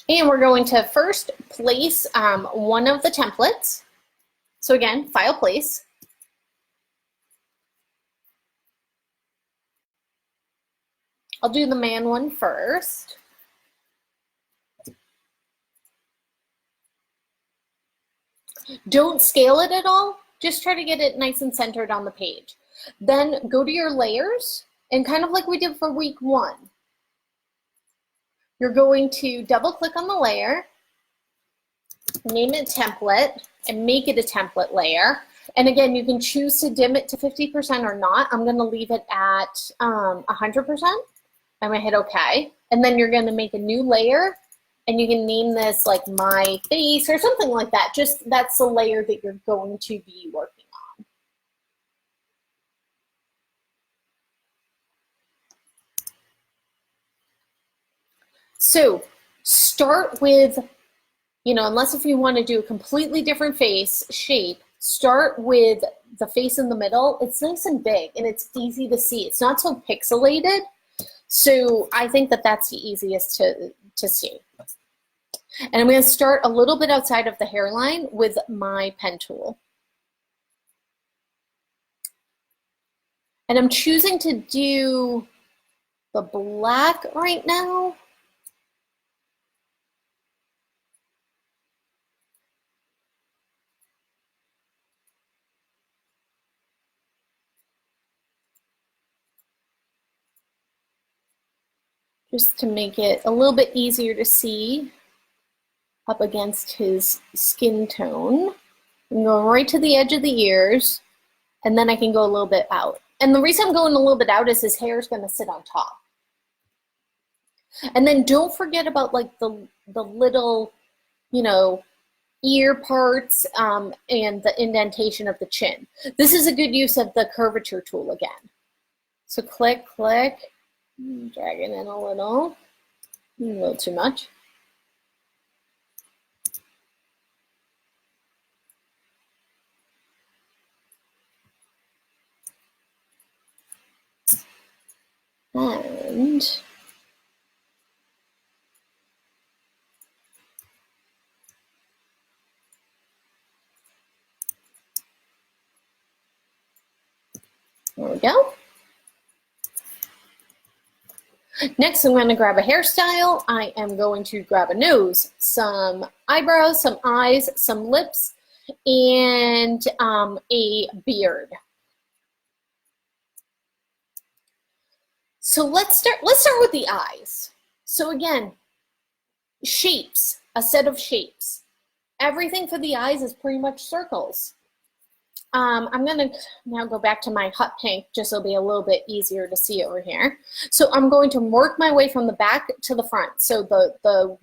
And we're going to first place one of the templates. So again, file place. I'll do the man one first. Don't scale it at all. Just try to get it nice and centered on the page. Then go to your layers, and kind of like we did for week 1. You're going to double click on the layer, name it template, and make it a template layer. And again, you can choose to dim it to 50% or not. I'm going to leave it at 100%. I'm going to hit OK. And then you're going to make a new layer, and you can name this like my face or something like that. Just that's the layer that you're going to be working on. So start with, unless if you want to do a completely different face shape, start with the face in the middle. It's nice and big, and it's easy to see. It's not so pixelated. So I think that that's the easiest to see. And I'm going to start a little bit outside of the hairline with my pen tool. And I'm choosing to do the black right now. Just to make it a little bit easier to see up against his skin tone. I'm going right to the edge of the ears, and then I can go a little bit out. And the reason I'm going a little bit out is his hair is going to sit on top. And then don't forget about like the little, you know, ear parts and the indentation of the chin. This is a good use of the curvature tool again. So click, click, drag it in a little too much. And there we go. Next, I'm going to grab a hairstyle. I am going to grab a nose, some eyebrows, some eyes, some lips, and a beard. So let's start with the eyes. So again, shapes, a set of shapes. Everything for the eyes is pretty much circles. I'm gonna now go back to my hot pink, just so it'll be a little bit easier to see over here. So I'm going to work my way from the back to the front. So the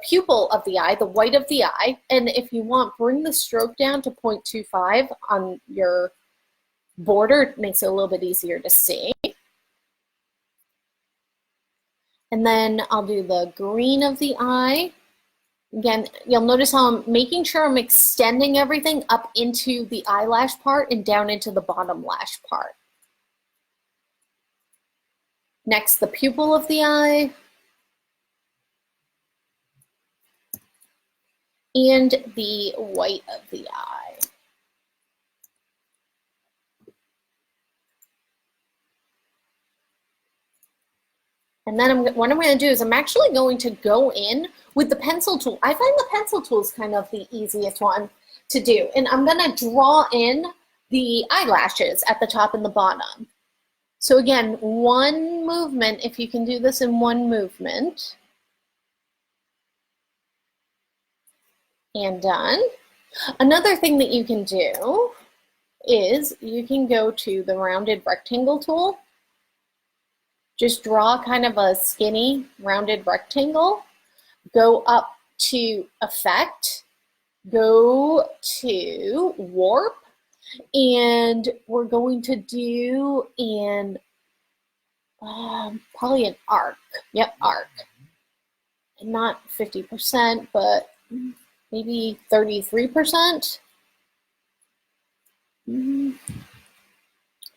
pupil of the eye, the white of the eye, and if you want, bring the stroke down to 0.25 on your border. It makes it a little bit easier to see. And then I'll do the green of the eye. Again, you'll notice how I'm making sure I'm extending everything up into the eyelash part and down into the bottom lash part. Next, the pupil of the eye. And the white of the eye. And then what I'm going to do is I'm actually going to go in with the pencil tool. I find the pencil tool is kind of the easiest one to do. And I'm going to draw in the eyelashes at the top and the bottom. So again, one movement, if you can do this in one movement. And done. Another thing that you can do is you can go to the rounded rectangle tool. Just draw kind of a skinny rounded rectangle. Go up to Effect. Go to Warp. And we're going to do probably an arc. Yep, arc. And not 50%, but maybe 33%. Bring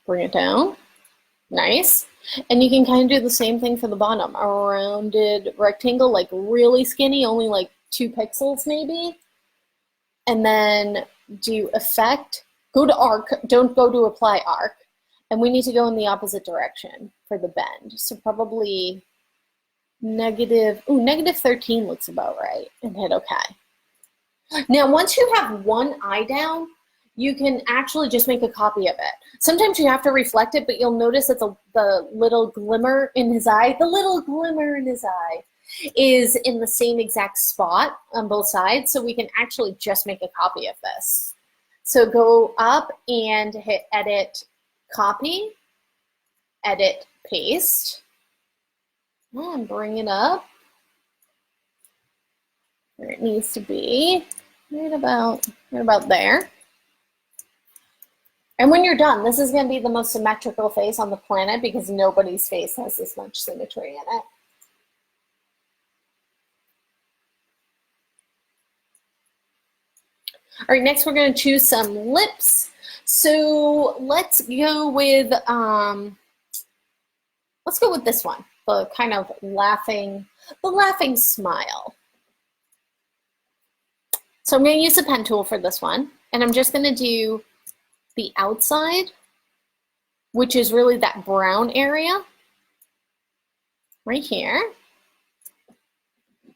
it down. Nice. And you can kind of do the same thing for the bottom. A rounded rectangle, like really skinny, only like 2 pixels maybe. And then do Effect. Go to Arc. Don't go to Apply Arc. And we need to go in the opposite direction for the bend. So probably negative 13 looks about right. And hit OK. Now, once you have one eye down, you can actually just make a copy of it. Sometimes you have to reflect it, but you'll notice that the little glimmer in his eye, is in the same exact spot on both sides, so we can actually just make a copy of this. So go up and hit Edit, Copy, Edit, Paste, and bring it up where it needs to be, right about there. And when you're done, this is going to be the most symmetrical face on the planet because nobody's face has this much symmetry in it. All right, next we're going to choose some lips. So let's go with this one, the kind of laughing smile. So I'm going to use the pen tool for this one, and I'm just going to do the outside, which is really that brown area. right here.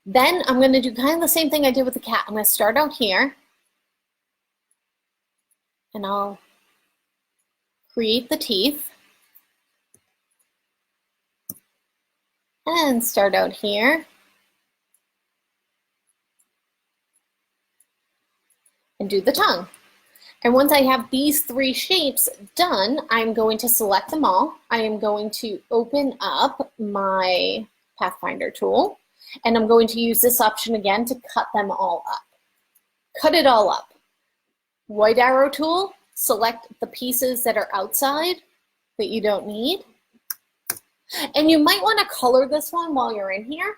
Then I'm going to do kind of the same thing I did with the cat. I'm going to start out here, and I'll create the teeth, and start out here, and do the tongue. And once I have these three shapes done, I'm going to select them all. I am going to open up my Pathfinder tool, and I'm going to use this option again to cut them all up. Cut it all up. White arrow tool, select the pieces that are outside that you don't need. And you might want to color this one while you're in here.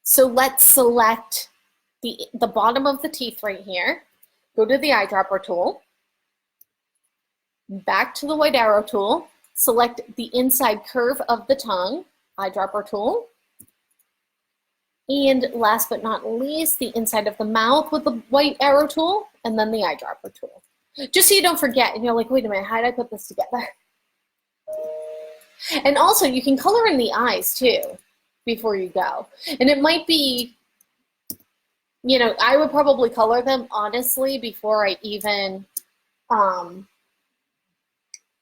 So let's select the bottom of the teeth right here. Go to the eyedropper tool, back to the white arrow tool, select the inside curve of the tongue, eyedropper tool, and last but not least, the inside of the mouth with the white arrow tool, and then the eyedropper tool. Just so you don't forget, and you're like, wait a minute, how did I put this together? And also, you can color in the eyes too before you go. And it might be, you know, I would probably color them honestly before I even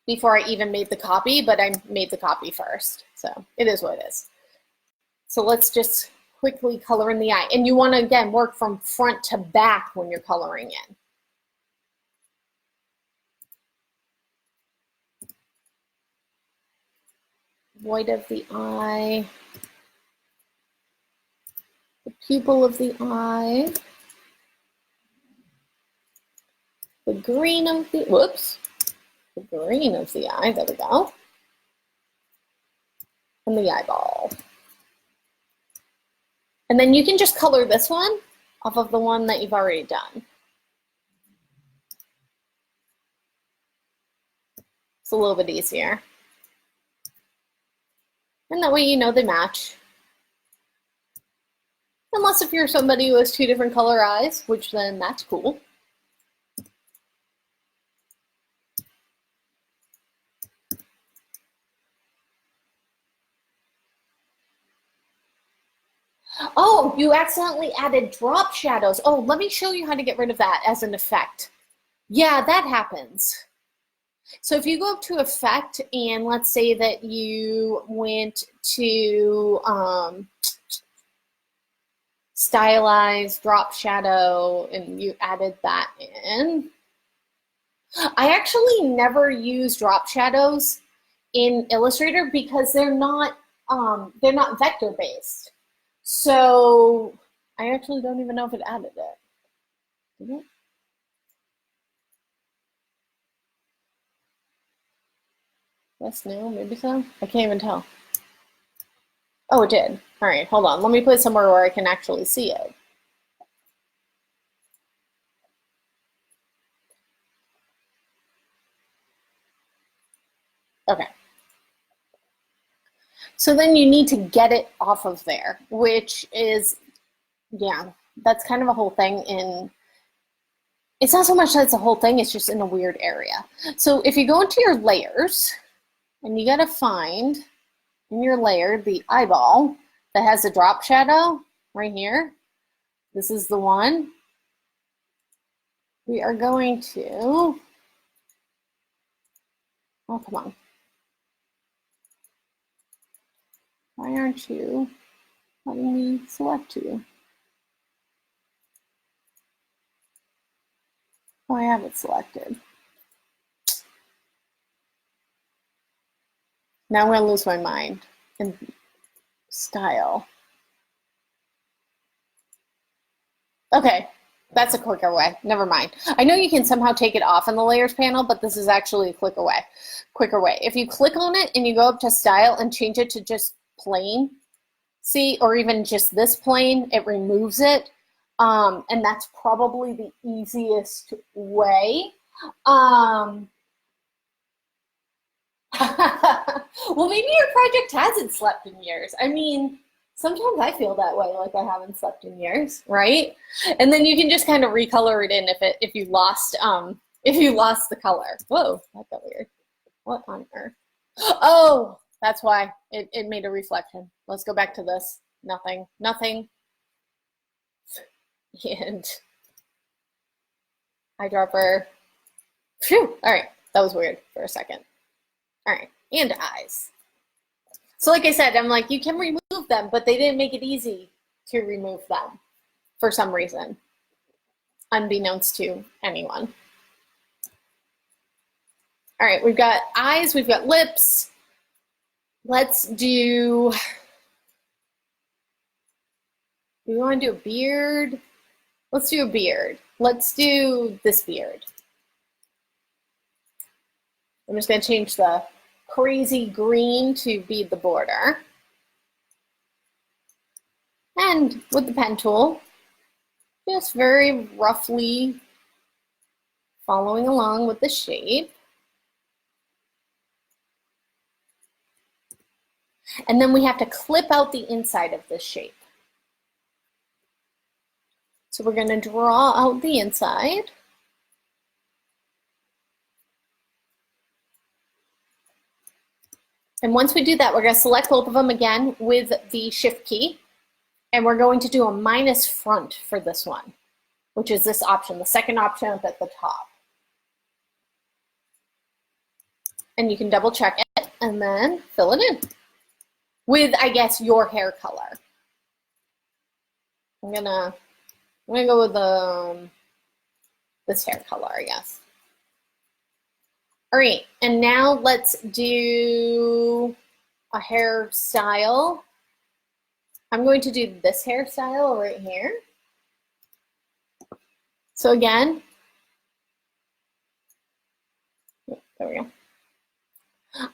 made the copy, but I made the copy first. So it is what it is. So let's just quickly color in the eye. And you want to, again, work from front to back when you're coloring in. White of the eye, the pupil of the eye, the green of the, whoops, the green of the eye, there we go, and the eyeball. And then you can just color this one off of the one that you've already done. It's a little bit easier. And that way you know they match. Unless if you're somebody who has two different color eyes, which then that's cool. Oh, you accidentally added drop shadows. Oh, let me show you how to get rid of that as an effect. Yeah, that happens. So if you go up to effect and let's say that you went to stylize, drop shadow, and you added that in. I actually never use drop shadows in Illustrator because they're not vector based. So I actually don't even know if it added it. Did it? Yes, no, maybe so. I can't even tell. Oh, it did. All right, hold on. Let me put it somewhere where I can actually see it. Okay. So then you need to get it off of there, which is, yeah, that's kind of a whole thing in, it's not so much that it's a whole thing, it's just in a weird area. So if you go into your layers, and you gotta find in your layer the eyeball that has a drop shadow right here. This is the one. We are going to, oh, come on. Why aren't you letting me select you? Oh, I have it selected. Now I'm going to lose my mind in style. Okay, that's a quicker way. Never mind. I know you can somehow take it off in the layers panel, but this is actually a quicker way. If you click on it and you go up to style and change it to just plain, see, or even just this plain, it removes it. And that's probably the easiest way. Well, maybe your project hasn't slept in years. I mean, sometimes I feel that way, like I haven't slept in years, right? And then you can just kind of recolor it in if you lost the color. Whoa, that got weird. What on earth? Oh, That's why it made a reflection. Let's go back to this. Nothing, nothing. And eyedropper. Phew, all right, that was weird for a second. All right, and eyes. So like I said, I'm like, you can remove them, but they didn't make it easy to remove them for some reason, unbeknownst to anyone. All right, we've got eyes, we've got lips. Let's do, we want to do a beard? Let's do a beard. Let's do this beard. I'm just going to change the crazy green to be the border. And with the pen tool, just very roughly following along with the shape. And then we have to clip out the inside of this shape. So we're going to draw out the inside. And once we do that, we're going to select both of them again with the Shift key. And we're going to do a minus front for this one, which is this option, the second option up at the top. And you can double check it and then fill it in with, I guess, your hair color. I'm gonna go with this hair color, I guess. All right, and now let's do a hairstyle. I'm going to do this hairstyle right here. So again, there we go.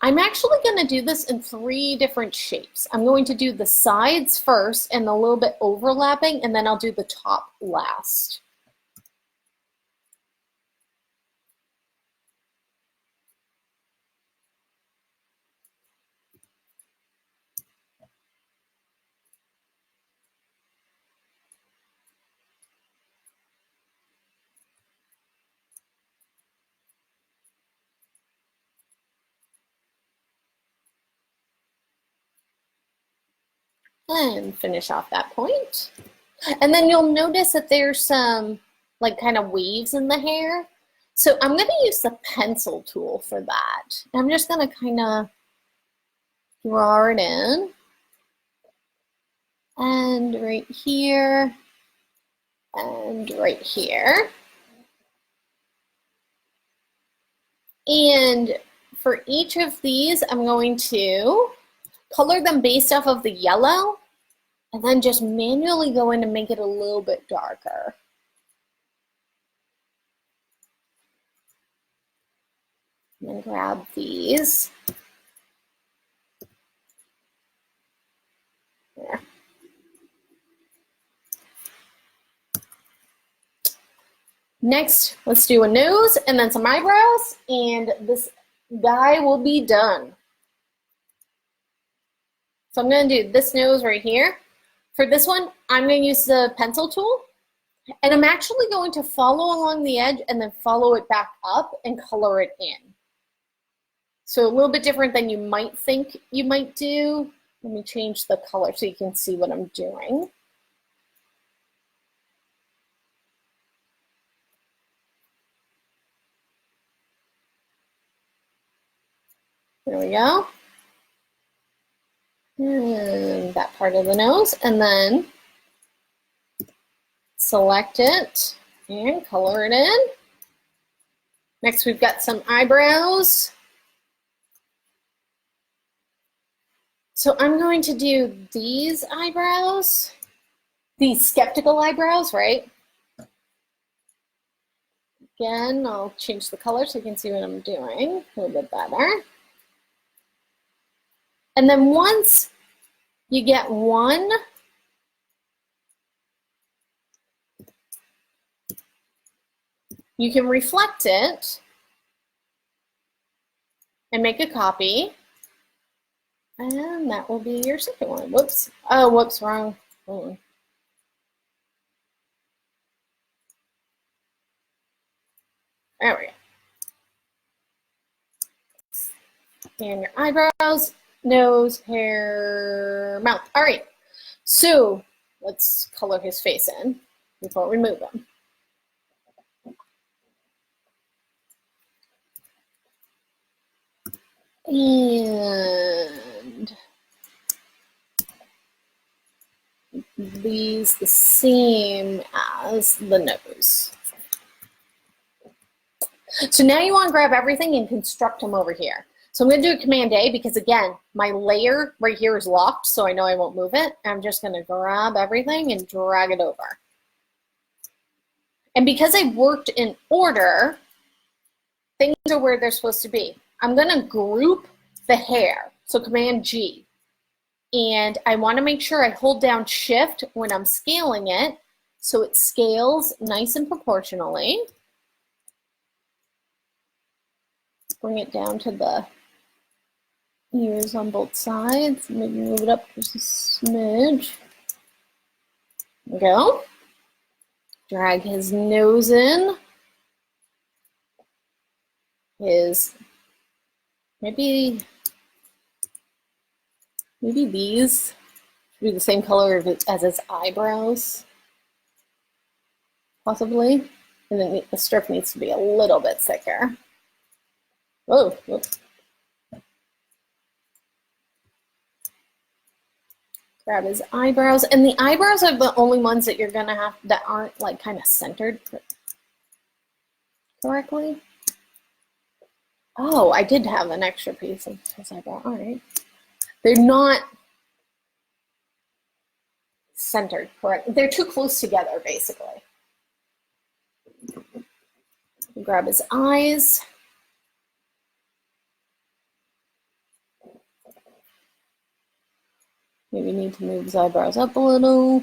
I'm actually going to do this in 3 different shapes. I'm going to do the sides first and a little bit overlapping, and then I'll do the top last. And finish off that point. And then you'll notice that there's some like kind of waves in the hair. So I'm going to use the pencil tool for that. I'm just going to kind of draw it in. And right here. And right here. And for each of these, I'm going to color them based off of the yellow and then just manually go in and make it a little bit darker. And then grab these. There. Next, let's do a nose and then some eyebrows, and this guy will be done. So I'm going to do this nose right here. For this one, I'm going to use the pencil tool, and I'm actually going to follow along the edge and then follow it back up and color it in. So a little bit different than you might think you might do. Let me change the color so you can see what I'm doing. There we go. And that part of the nose, and then select it and color it in. Next, we've got some eyebrows. So I'm going to do these eyebrows, these skeptical eyebrows, right? Again, I'll change the color so you can see what I'm doing a little bit better. And then once you get one, you can reflect it and make a copy. And that will be your second one. Whoops. Oh, whoops, wrong. Hold on. There we go. And your eyebrows. nose, hair, mouth. All right, so let's color his face in before we move him. And these the same as the nose. So now you want to grab everything and construct them over here. So I'm going to do a Command A because, again, my layer right here is locked, so I know I won't move it. I'm just going to grab everything and drag it over. And because I worked in order, things are where they're supposed to be. I'm going to group the hair, so Command G. And I want to make sure I hold down Shift when I'm scaling it so it scales nice and proportionally. Bring it down to the ears on both sides. Maybe move it up just a smidge. There we go. Drag his nose in. His, maybe these should be the same color as his eyebrows, possibly. And then the strip needs to be a little bit thicker. Whoa, whoa. Grab his eyebrows, and the eyebrows are the only ones that you're gonna have that aren't like kind of centered correctly. Oh, I did have an extra piece of his eyebrow. All right, they're not centered correct. They're too close together, basically. Grab his eyes. Maybe need to move his eyebrows up a little.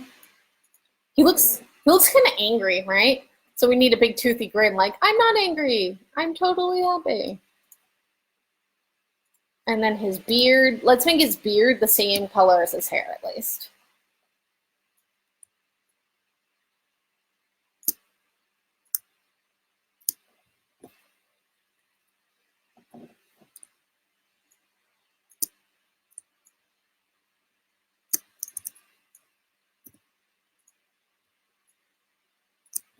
He looks kind of angry, right? So we need a big toothy grin like, I'm not angry. I'm totally happy. And then his beard, let's make his beard the same color as his hair at least.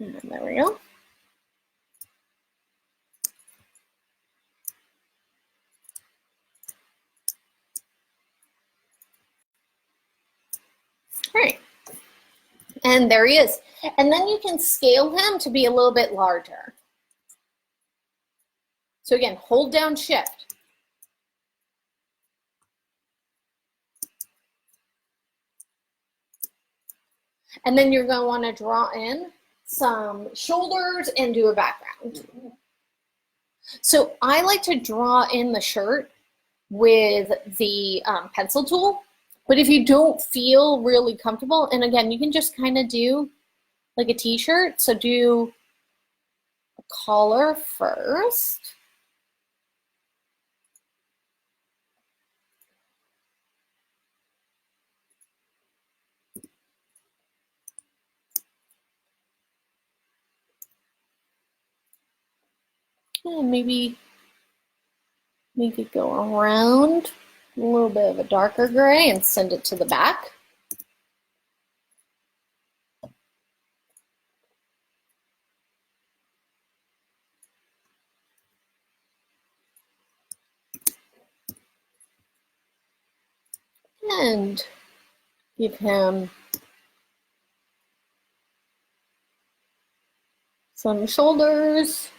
And there we go. All right. And there he is. And then you can scale him to be a little bit larger. So again, hold down Shift. And then you're going to want to draw in some shoulders and do a background. So I like to draw in the shirt with the pencil tool. But if you don't feel really comfortable, and again, you can just kind of do like a t-shirt. So do a collar first. And maybe make it go around a little bit of a darker gray and send it to the back. And give him some shoulders.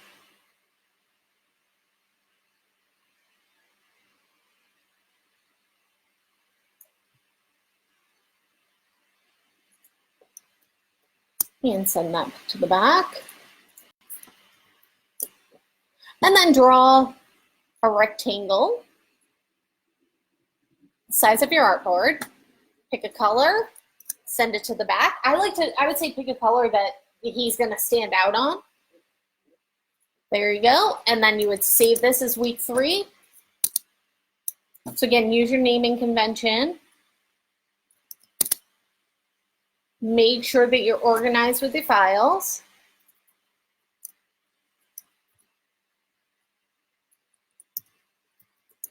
And send that to the back. And then draw a rectangle, size of your artboard. Pick a color, send it to the back. I would say pick a color that he's gonna stand out on. There you go. And then you would save this as week 3. So again, use your naming convention. Make sure that you're organized with your files.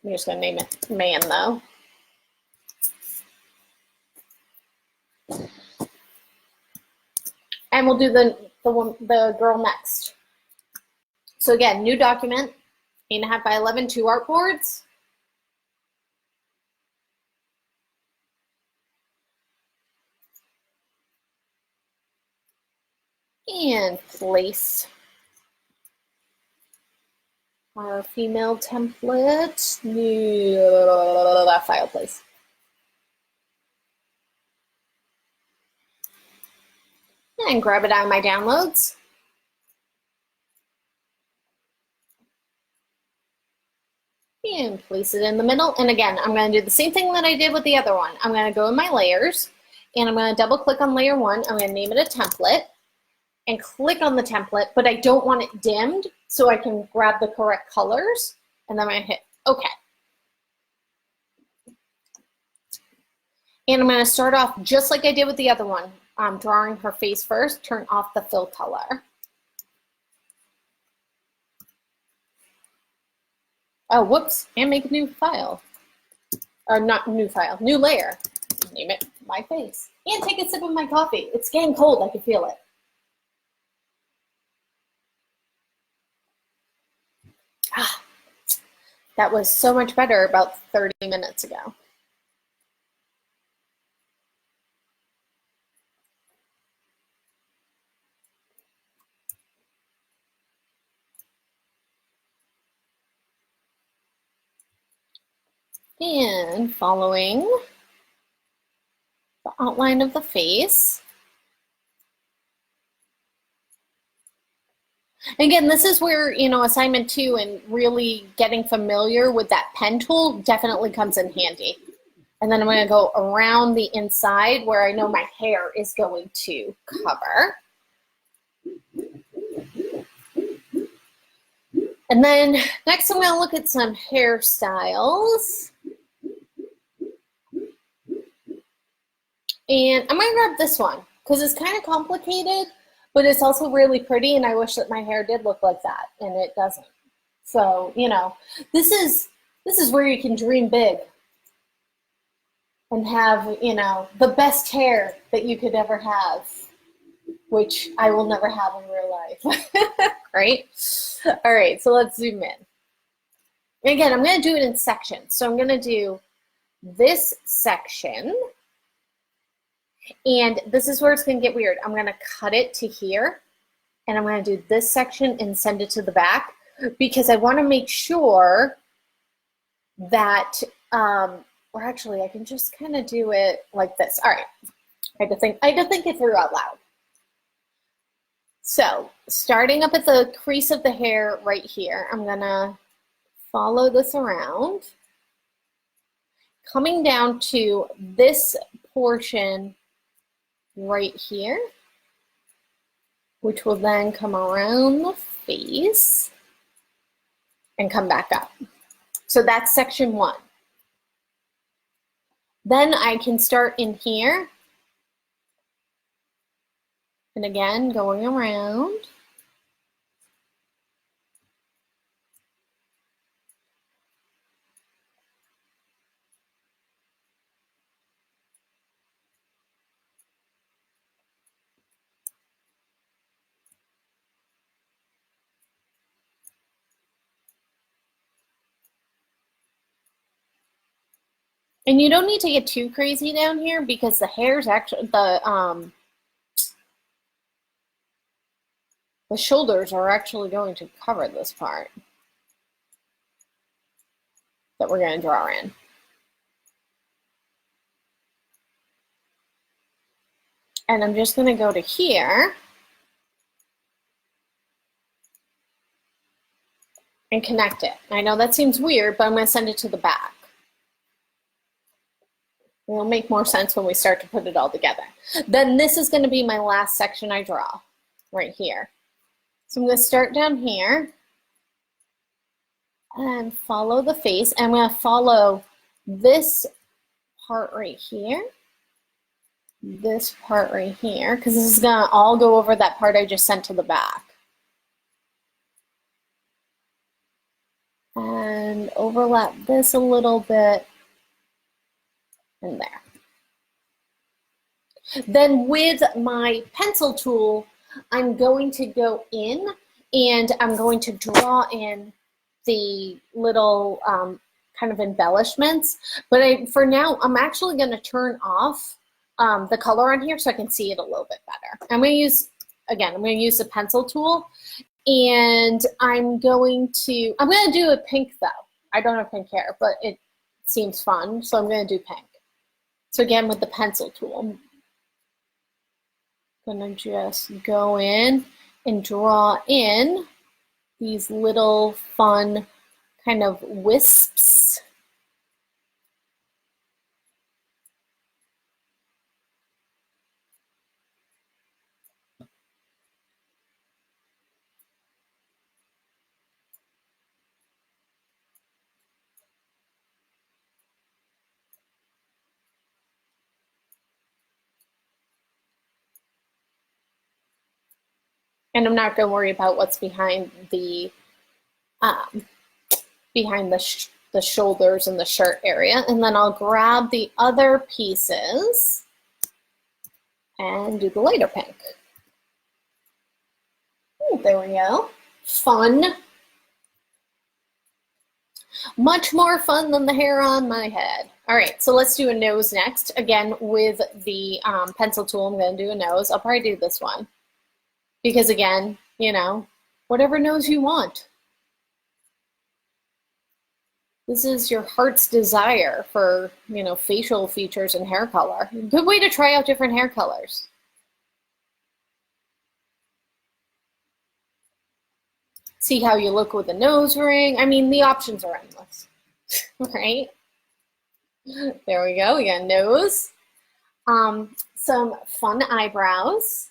I'm just gonna name it man though. And we'll do the girl next. So again, new document, 8.5 by 11, 2 artboards. And place our female template, new file place. And grab it out of my downloads. And place it in the middle. And again, I'm going to do the same thing that I did with the other one. I'm going to go in my layers and I'm going to double click on layer 1. I'm going to name it a template and click on the template, but I don't want it dimmed so I can grab the correct colors. And then I'm going to hit OK. And I'm going to start off just like I did with the other one. I'm drawing her face first, turn off the fill color. Oh, whoops, and make a new file. Or not new file, new layer. Name it my face. And take a sip of my coffee. It's getting cold, I can feel it. Ah, that was so much better about 30 minutes ago. And following the outline of the face. Again, this is where, assignment 2 and really getting familiar with that pen tool definitely comes in handy. And then I'm going to go around the inside where I know my hair is going to cover. And then next I'm going to look at some hairstyles. And I'm going to grab this one because it's kind of complicated, but it's also really pretty, and I wish that my hair did look like that, and it doesn't. So, this is where you can dream big and have, the best hair that you could ever have, which I will never have in real life, right? All right, so let's zoom in. Again, I'm going to do it in sections. So I'm going to do this section. And this is where it's going to get weird. I'm going to cut it to here, and I'm going to do this section and send it to the back because I want to make sure that, or actually I can just kind of do it like this. All right, I had to think it through out loud. So starting up at the crease of the hair right here, I'm going to follow this around, coming down to this portion right here, which will then come around the face and come back up. So that's section 1. Then I can start in here, and again, going around. And you don't need to get too crazy down here because the hair's actually, the shoulders are actually going to cover this part that we're going to draw in. And I'm just going to go to here and connect it. I know that seems weird, but I'm going to send it to the back. It'll make more sense when we start to put it all together. Then this is going to be my last section I draw, right here. So I'm going to start down here and follow the face. I'm going to follow this part right here, this part right here, because this is going to all go over that part I just sent to the back. And overlap this a little bit and there. Then with my pencil tool, I'm going to go in and I'm going to draw in the little kind of embellishments. But for now, I'm actually going to turn off the color on here so I can see it a little bit better. I'm going to use the pencil tool, and I'm going to do a pink though. I don't have pink hair, but it seems fun, so I'm going to do pink. So again, with the pencil tool, I'm going to just go in and draw in these little fun kind of wisps. And I'm not going to worry about what's behind the the shoulders and the shirt area. And then I'll grab the other pieces and do the lighter pink. Ooh, there we go. Fun. Much more fun than the hair on my head. All right, so let's do a nose next. Again, with the pencil tool, I'm going to do a nose. I'll probably do this one because, again, you know, whatever nose you want. This is your heart's desire for, you know, facial features and hair color. Good way to try out different hair colors. See how you look with a nose ring. I mean, the options are endless, right? There we go. We got a nose. Some fun eyebrows.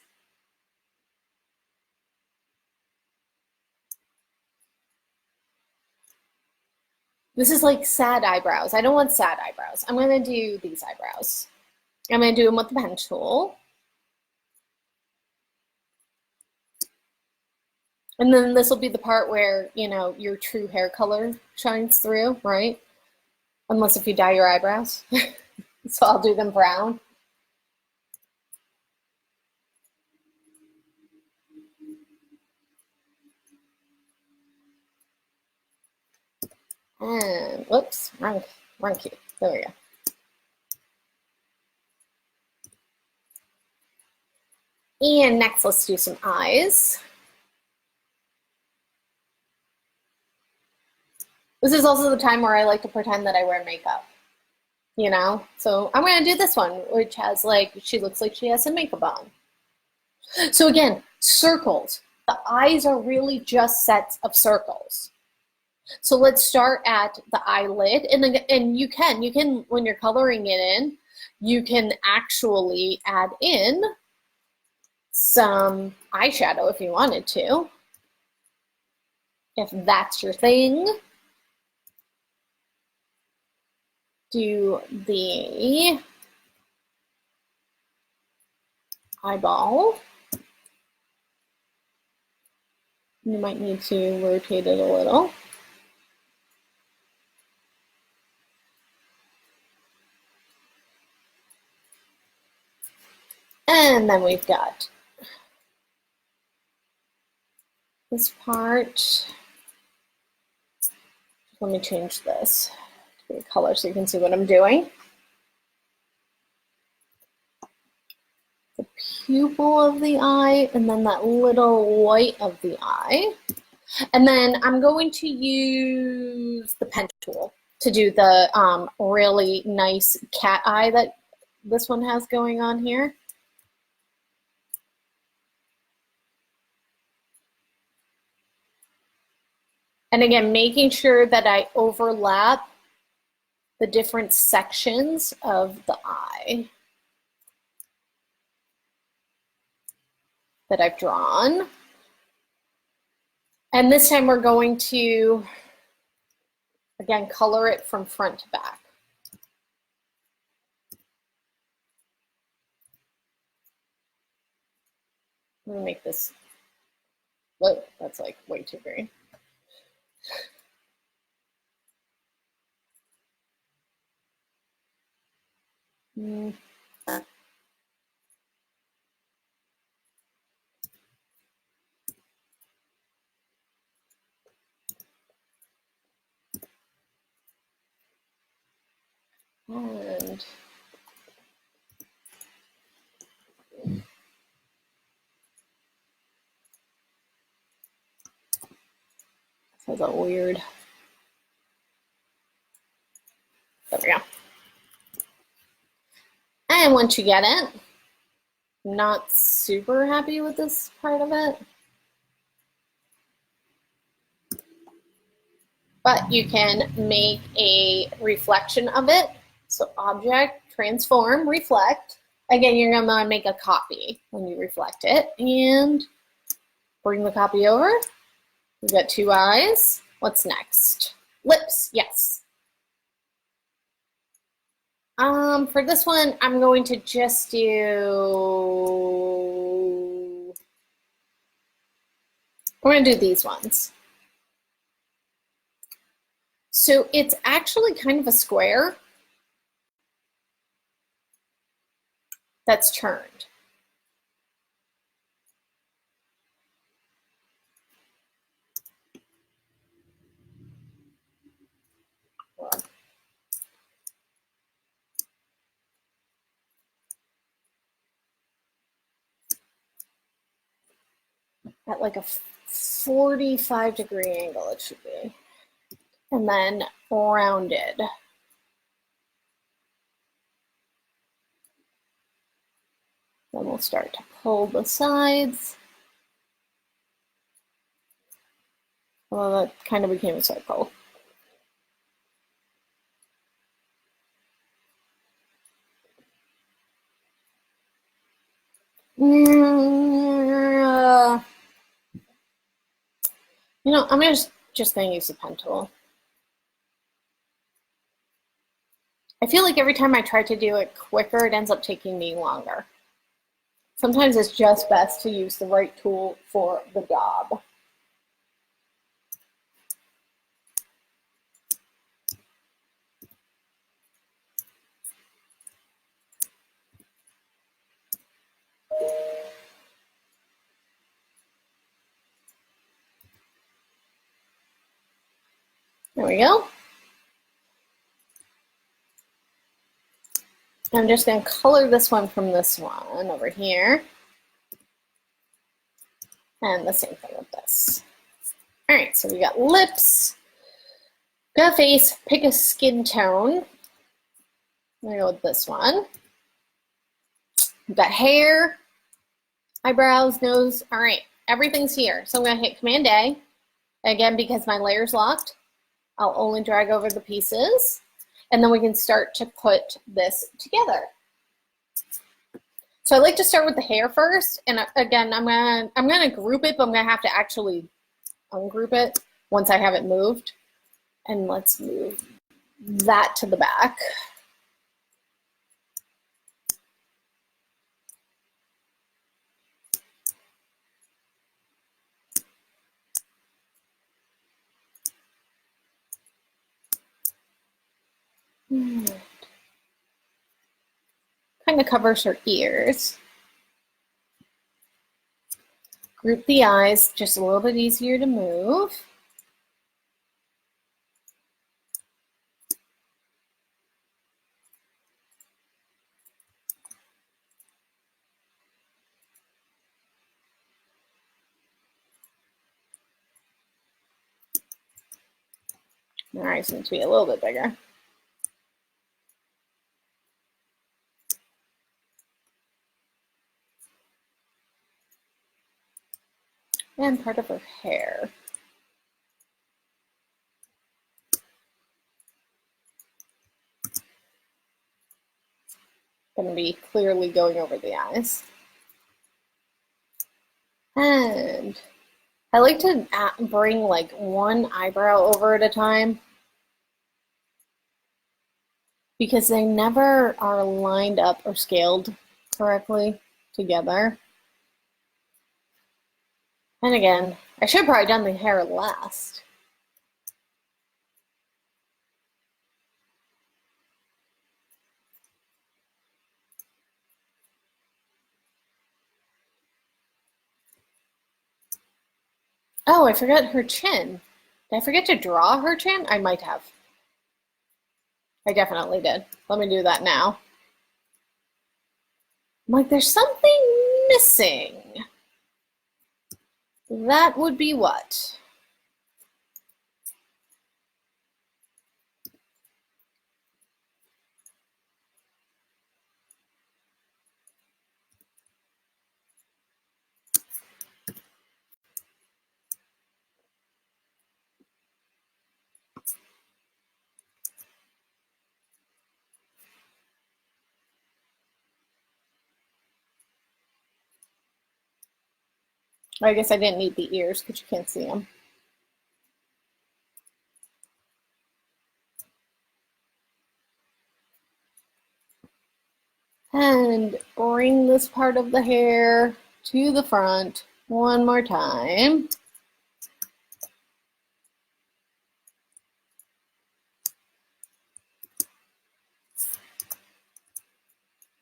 This is like sad eyebrows. I don't want sad eyebrows. I'm going to do these eyebrows. I'm going to do them with the pen tool. And then this will be the part where, you know, your true hair color shines through, right? Unless if you dye your eyebrows. So I'll do them brown. And whoops, wrong cue. There we go. And next, let's do some eyes. This is also the time where I like to pretend that I wear makeup, you know? So I'm going to do this one, which has like, she looks like she has some makeup on. So again, circles. The eyes are really just sets of circles. So let's start at the eyelid, and you can when you're coloring it in, you can actually add in some eyeshadow if you wanted to, if that's your thing. Do the eyeball. You might need to rotate it a little. And then we've got this part. Let me change this to the color so you can see what I'm doing. The pupil of the eye, and then that little white of the eye. And then I'm going to use the pen tool to do the really nice cat eye that this one has going on here. And again, making sure that I overlap the different sections of the eye that I've drawn. And this time we're going to, again, color it from front to back. I'm gonna make this, whoa, that's like way too green. And that's a weird. There we go. And once you get it, not super happy with this part of it, but you can make a reflection of it. So object, transform, reflect. Again, you're gonna make a copy when you reflect it, and bring the copy over. We've got two eyes. What's next? Lips, yes. For this one, I'm going to just do, we're gonna do these ones. So it's actually kind of a square that's turned. At like a 45-degree angle it should be. And then rounded. Then we'll start to pull the sides. Well, that kind of became a circle. You know, I'm just gonna use the pen tool. I feel like every time I try to do it quicker, it ends up taking me longer. Sometimes it's just best to use the right tool for the job. There we go. I'm just going to color this one from this one over here. And the same thing with this. All right, so we got lips, got a face, pick a skin tone. I'm going to go with this one. We've got hair, eyebrows, nose. All right, everything's here. So I'm going to hit Command A. Again, because my layer's locked, I'll only drag over the pieces. And then we can start to put this together. So I like to start with the hair first, and again, I'm gonna group it, but I'm gonna have to actually ungroup it once I have it moved. And let's move that to the back. Kind of covers her ears. Group the eyes, just a little bit easier to move. Her eyes need to be a little bit bigger. And part of her hair. Going to be clearly going over the eyes. And I like to bring like one eyebrow over at a time, because they never are lined up or scaled correctly together. And again, I should have probably done the hair last. Oh, I forgot her chin. Did I forget to draw her chin? I might have. I definitely did. Let me do that now. I'm like, there's something missing. That would be what? I guess I didn't need the ears because you can't see them. And bring this part of the hair to the front one more time.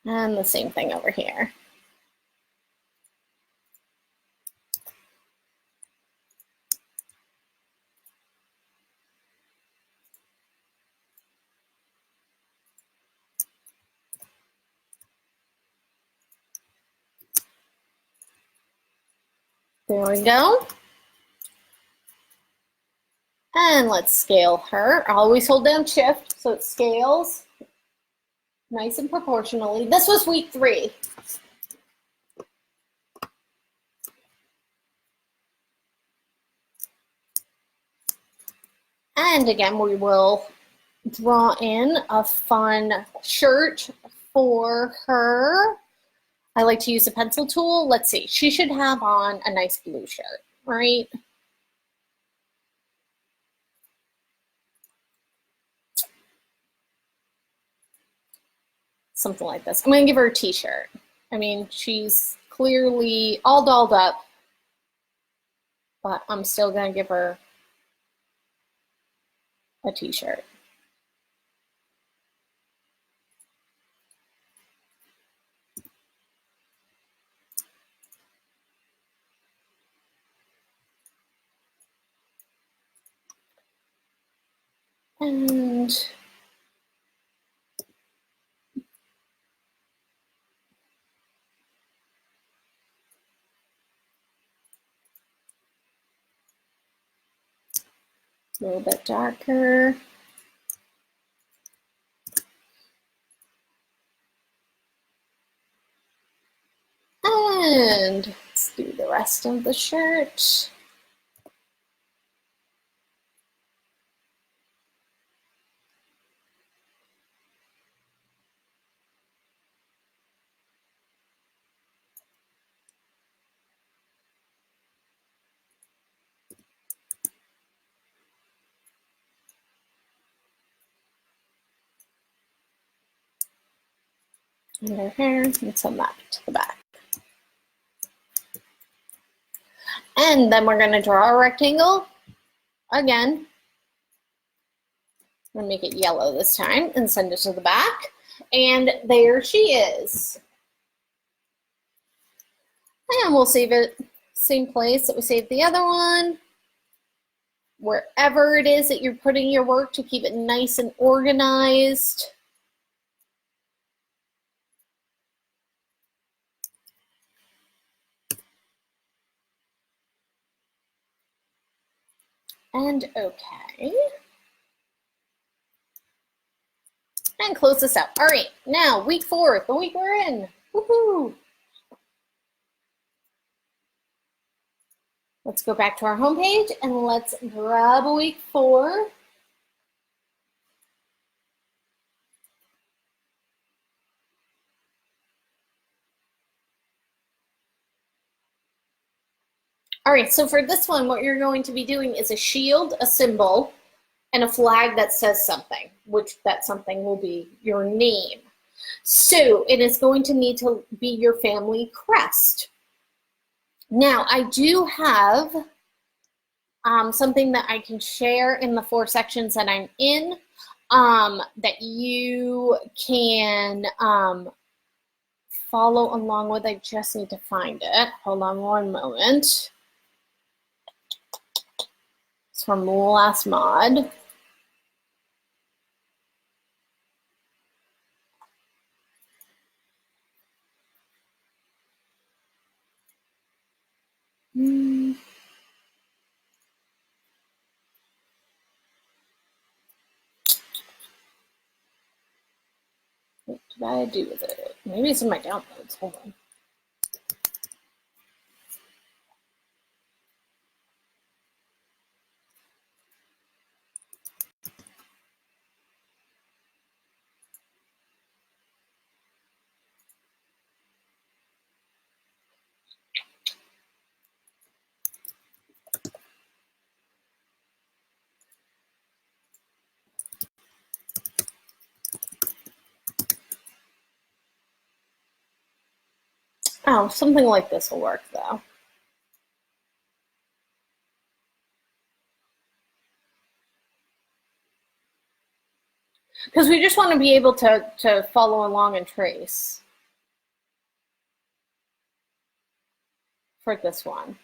And the same thing over here. There we go. And let's scale her. Always hold down shift so it scales nice and proportionally. This was week 3. And again, we will draw in a fun shirt for her. I like to use a pencil tool. Let's see. She should have on a nice blue shirt, right? Something like this. I'm going to give her a t-shirt. I mean, she's clearly all dolled up, but I'm still going to give her a t-shirt. And a little bit darker. And let's do the rest of the shirt. And her hair, and some that to the back. And then we're going to draw a rectangle again. I'm going to make it yellow this time and send it to the back. And there she is. And we'll save it same place that we saved the other one. Wherever it is that you're putting your work to keep it nice and organized. And okay. And close this out. All right, now week 4, the week we're in. Woohoo! Let's go back to our home page and let's grab a week 4. All right, so for this one, what you're going to be doing is a shield, a symbol, and a flag that says something, which that something will be your name. So it is going to need to be your family crest. Now, I do have something that I can share in the 4 sections that I'm in that you can follow along with. I just need to find it. Hold on one moment. It's from last mod. What did I do with it? Maybe it's in my downloads. Hold on. Oh, something like this will work though. Because we just want to be able to follow along and trace for this one.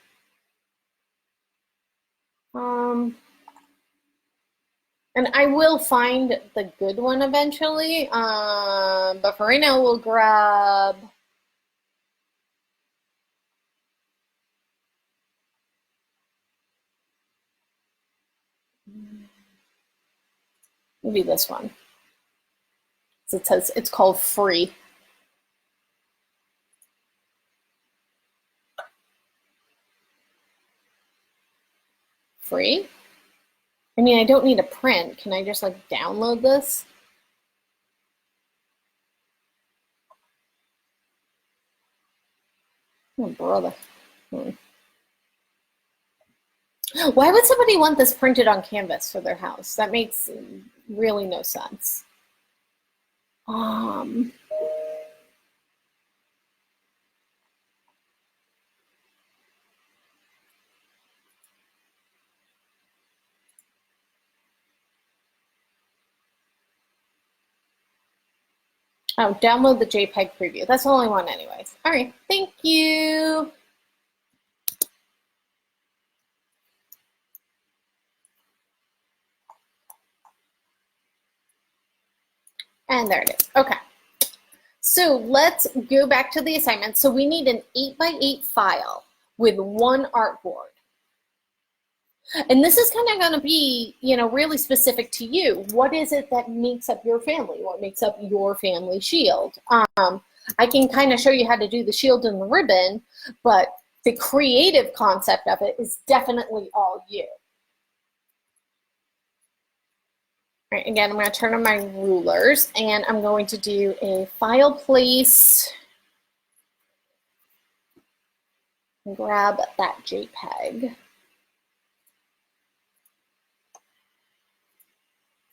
And I will find the good one eventually, but for right now we'll grab maybe this one. So it says it's called Free. Free? I mean, I don't need a print. Can I just like download this? Oh, brother. Why would somebody want this printed on canvas for their house? That makes really no sense. Oh, download the JPEG preview. That's all I want anyways. All right, thank you. And there it is. Okay. So let's go back to the assignment. So we need an 8x8 file with one artboard. And this is kind of going to be, you know, really specific to you. What is it that makes up your family? What makes up your family shield? I can kind of show you how to do the shield and the ribbon, but the creative concept of it is definitely all you. All right, again, I'm going to turn on my rulers and I'm going to do a file place. And grab that JPEG.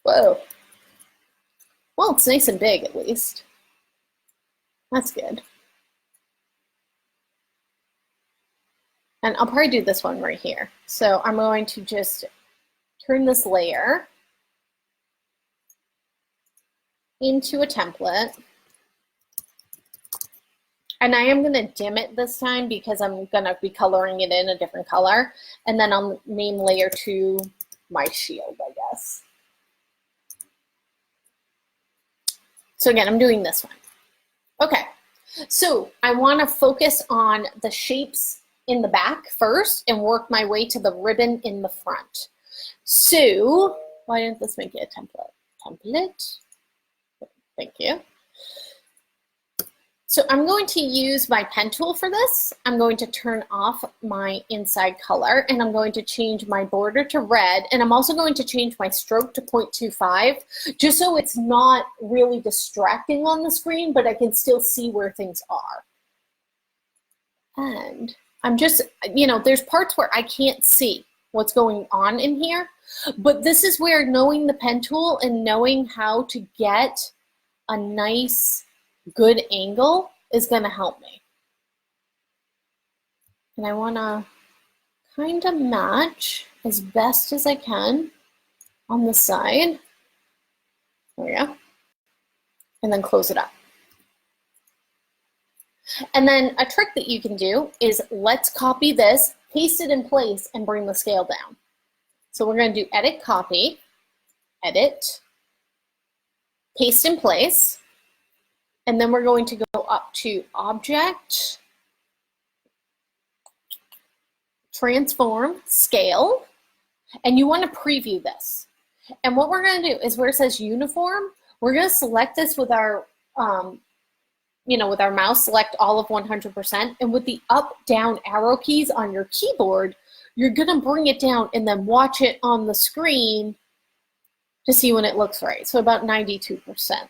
Whoa. Well, it's nice and big at least. That's good. And I'll probably do this one right here. So I'm going to just turn this layer into a template. And I am going to dim it this time because I'm going to be coloring it in a different color. And then I'll name layer 2 my shield, I guess. So again, I'm doing this one. Okay, so I want to focus on the shapes in the back first and work my way to the ribbon in the front. So why didn't this make it a template? Template. Thank you. So I'm going to use my pen tool for this. I'm going to turn off my inside color and I'm going to change my border to red, and I'm also going to change my stroke to 0.25 just so it's not really distracting on the screen, but I can still see where things are. And I'm just, you know, there's parts where I can't see what's going on in here, but this is where knowing the pen tool and knowing how to get a nice good angle is going to help me. And I want to kind of match as best as I can on the side. There we go. And then close it up. And then a trick that you can do is let's copy this, paste it in place, and bring the scale down. So we're going to do edit, copy, edit, paste in place. And then we're going to go up to Object, transform, scale, and you want to preview this. And what we're going to do is where it says uniform, we're going to select this with our, with our mouse, select all of 100%. And with the up, down arrow keys on your keyboard, you're going to bring it down and then watch it on the screen to see when it looks right. So about 92%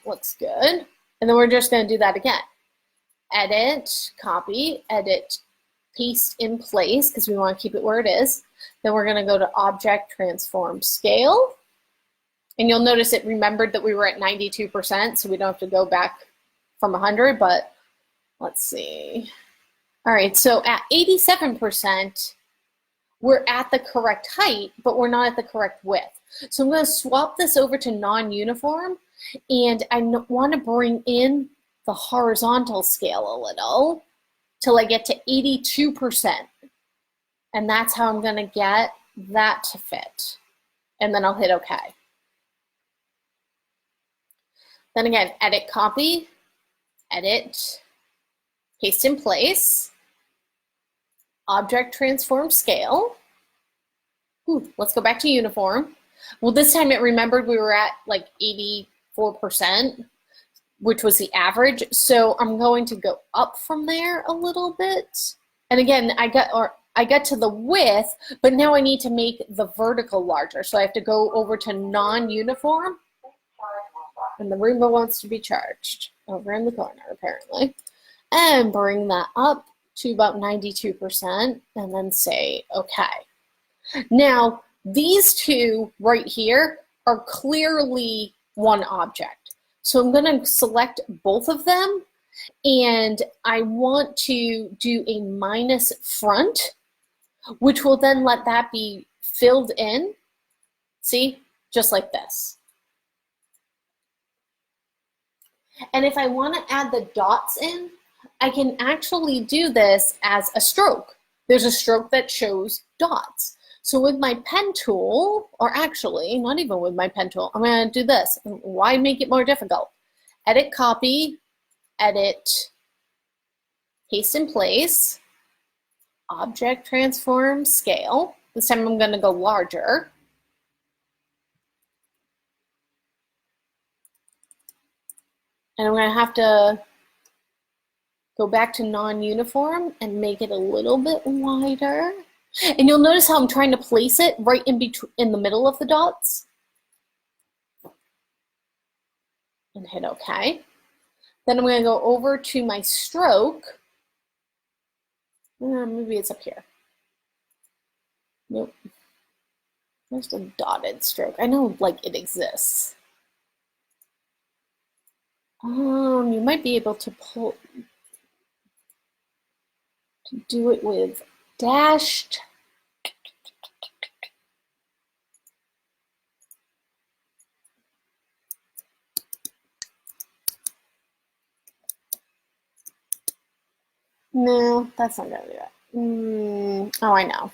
looks good. And then we're just going to do that again. Edit, copy, edit, paste in place, because we want to keep it where it is. Then we're going to go to Object, Transform, Scale. And you'll notice it remembered that we were at 92%, so we don't have to go back from 100, but let's see. All right, so at 87%, we're at the correct height, but we're not at the correct width. So I'm going to swap this over to non-uniform, and I want to bring in the horizontal scale a little till I get to 82%. And that's how I'm going to get that to fit. And then I'll hit OK. Then again, edit, copy, edit, paste in place, object, transform, scale. Ooh, let's go back to uniform. Well, this time it remembered we were at like 84%, which was the average. So I'm going to go up from there a little bit. And again, I got to the width, but now I need to make the vertical larger. So I have to go over to non-uniform. And the Roomba wants to be charged over in the corner, apparently. And bring that up to about 92% and then say OK. Now, these two right here are clearly one object. So I'm going to select both of them, and I want to do a minus front, which will then let that be filled in. See, just like this. And if I want to add the dots in, I can actually do this as a stroke. There's a stroke that shows dots. So with my pen tool, or actually, not even with my pen tool, I'm going to do this. Why make it more difficult? Edit, copy, edit, paste in place, object, transform, scale. This time I'm going to go larger. And I'm going to have to go back to non-uniform and make it a little bit wider. And you'll notice how I'm trying to place it right in between, in the middle of the dots. And hit OK. Then I'm going to go over to my stroke. Maybe it's up here. Nope. There's the dotted stroke. I know, like, it exists. You might be able to do it with dashed. No, that's not gonna do it. Oh, I know.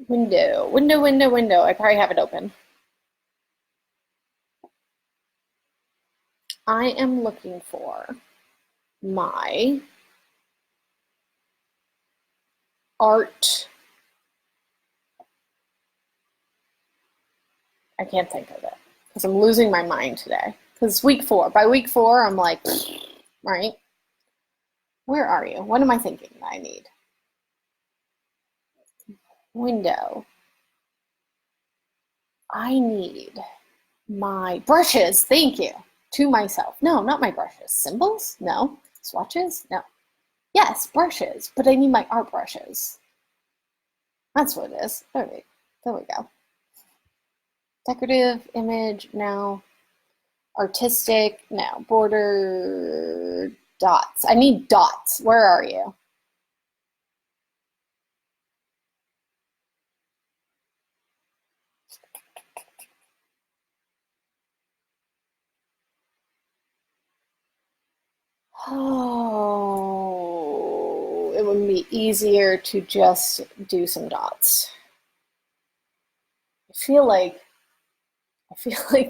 Window, window, window, window. I probably have it open. I am looking for my art. I can't think of it because I'm losing my mind today. Because it's week 4. By week 4, I'm like, right? Where are you? What am I thinking that I need? Window. I need my brushes. Thank you. To myself. No, not my brushes. Symbols? No. Swatches? No. Yes, brushes. But I need my art brushes. That's what it is. There we go. Decorative, image, no. Artistic, no. Border, dots. I need dots. Where are you? Oh, it would be easier to just do some dots. I feel like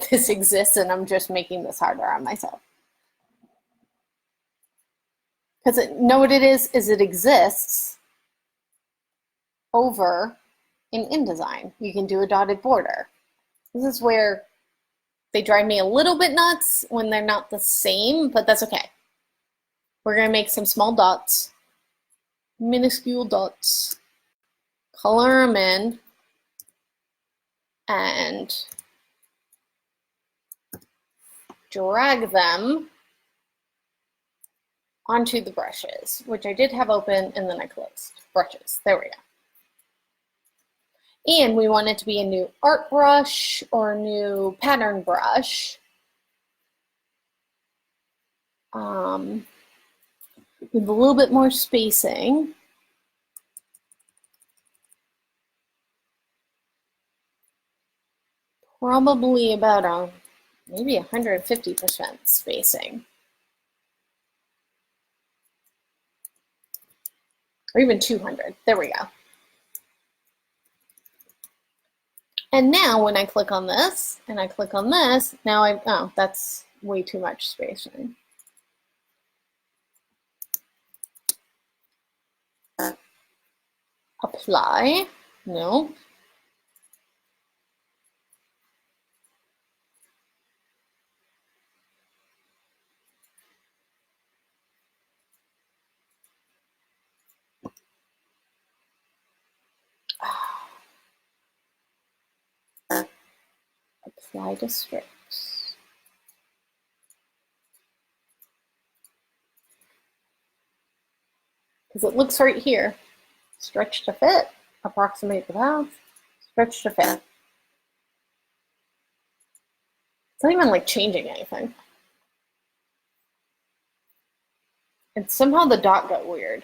this exists and I'm just making this harder on myself. Because know what it is it exists over in InDesign. You can do a dotted border. This is where they drive me a little bit nuts when they're not the same, but that's okay. We're going to make some small dots, minuscule dots, color them in, and drag them onto the brushes, which I did have open and then I closed. Brushes, there we go. And we want it to be a new art brush or a new pattern brush. With a little bit more spacing. Probably about maybe 150% spacing. Or even 200, there we go. And now when I click on this and I click on this, now oh, that's way too much spacing. Apply, no. Apply to strokes. Because it looks right here. Stretch to fit, approximate the path, stretch to fit. It's not even like changing anything. And somehow the dot got weird.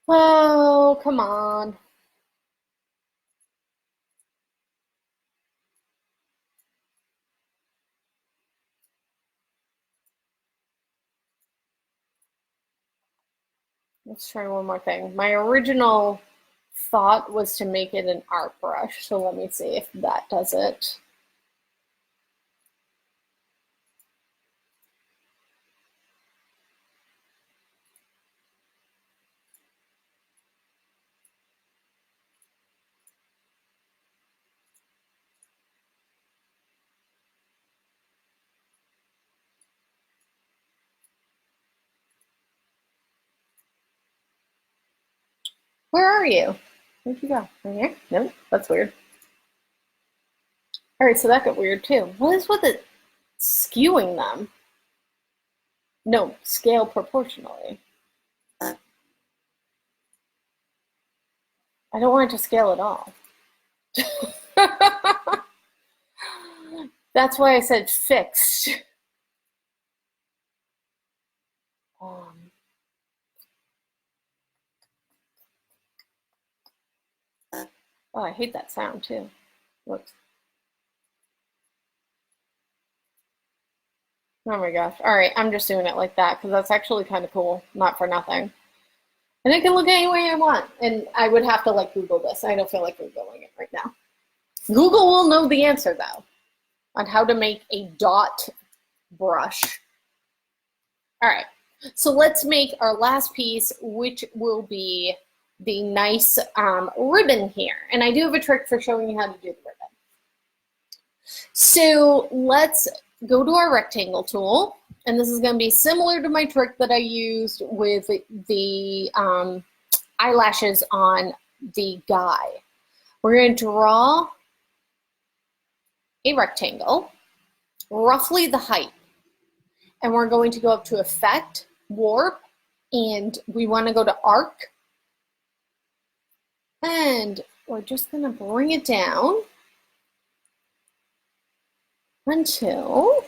Oh, come on. Let's try one more thing. My original thought was to make it an art brush, so let me see if that does it. Where are you? Where'd you go? Right here? Nope, that's weird. All right, so that got weird too. What is with it skewing them? No, scale proportionally. I don't want it to scale at all. That's why I said fixed. Oh, I hate that sound too. Whoops. Oh my gosh. All right, I'm just doing it like that because that's actually kind of cool, not for nothing. And I can look any way I want. And I would have to like Google this. I don't feel like Googling it right now. Google will know the answer though on how to make a dot brush. All right, so let's make our last piece, which will be the nice ribbon here. And I do have a trick for showing you how to do the ribbon. So let's go to our rectangle tool. And this is going to be similar to my trick that I used with the eyelashes on the guy. We're going to draw a rectangle, roughly the height. And we're going to go up to Effect, Warp, and we want to go to Arc. And we're just going to bring it down until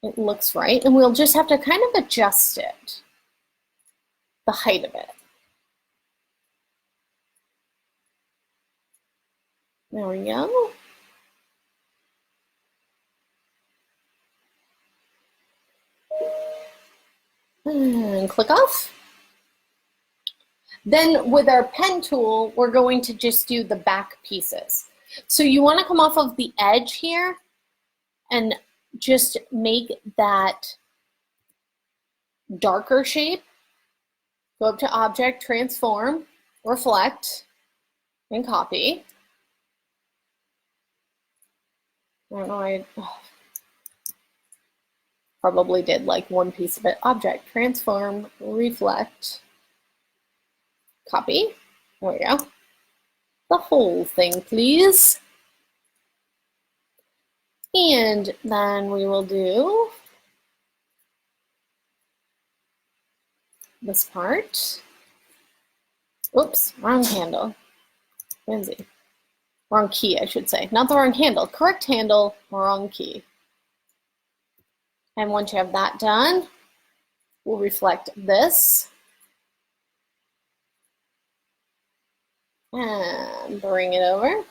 it looks right. And we'll just have to kind of adjust it, the height of it. There we go. And click off. Then with our pen tool, we're going to just do the back pieces. So you want to come off of the edge here and just make that darker shape, go up to Object, Transform, Reflect, and Copy. I don't know, I probably did like one piece of it. Object, Transform, Reflect, Copy. There we go. The whole thing, please. And then we will do this part. Oops, wrong handle. Lindsay. Wrong key, I should say. Not the wrong handle. Correct handle, wrong key. And once you have that done, we'll reflect this. And bring it over.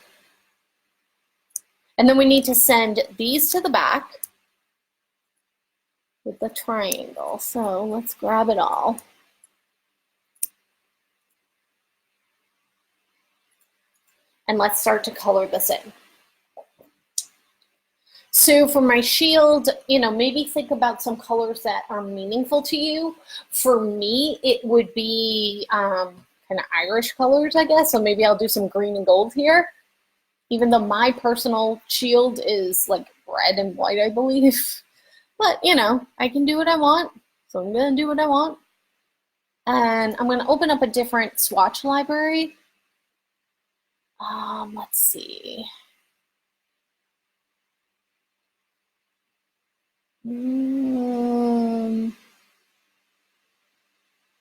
And then we need to send these to the back with the triangle. So let's grab it all. And let's start to color this in. So for my shield, you know, maybe think about some colors that are meaningful to you. For me, it would be kind of Irish colors, I guess. So maybe I'll do some green and gold here. Even though my personal shield is like red and white, I believe. But, you know, I can do what I want. So I'm going to do what I want. And I'm going to open up a different swatch library. Let's see.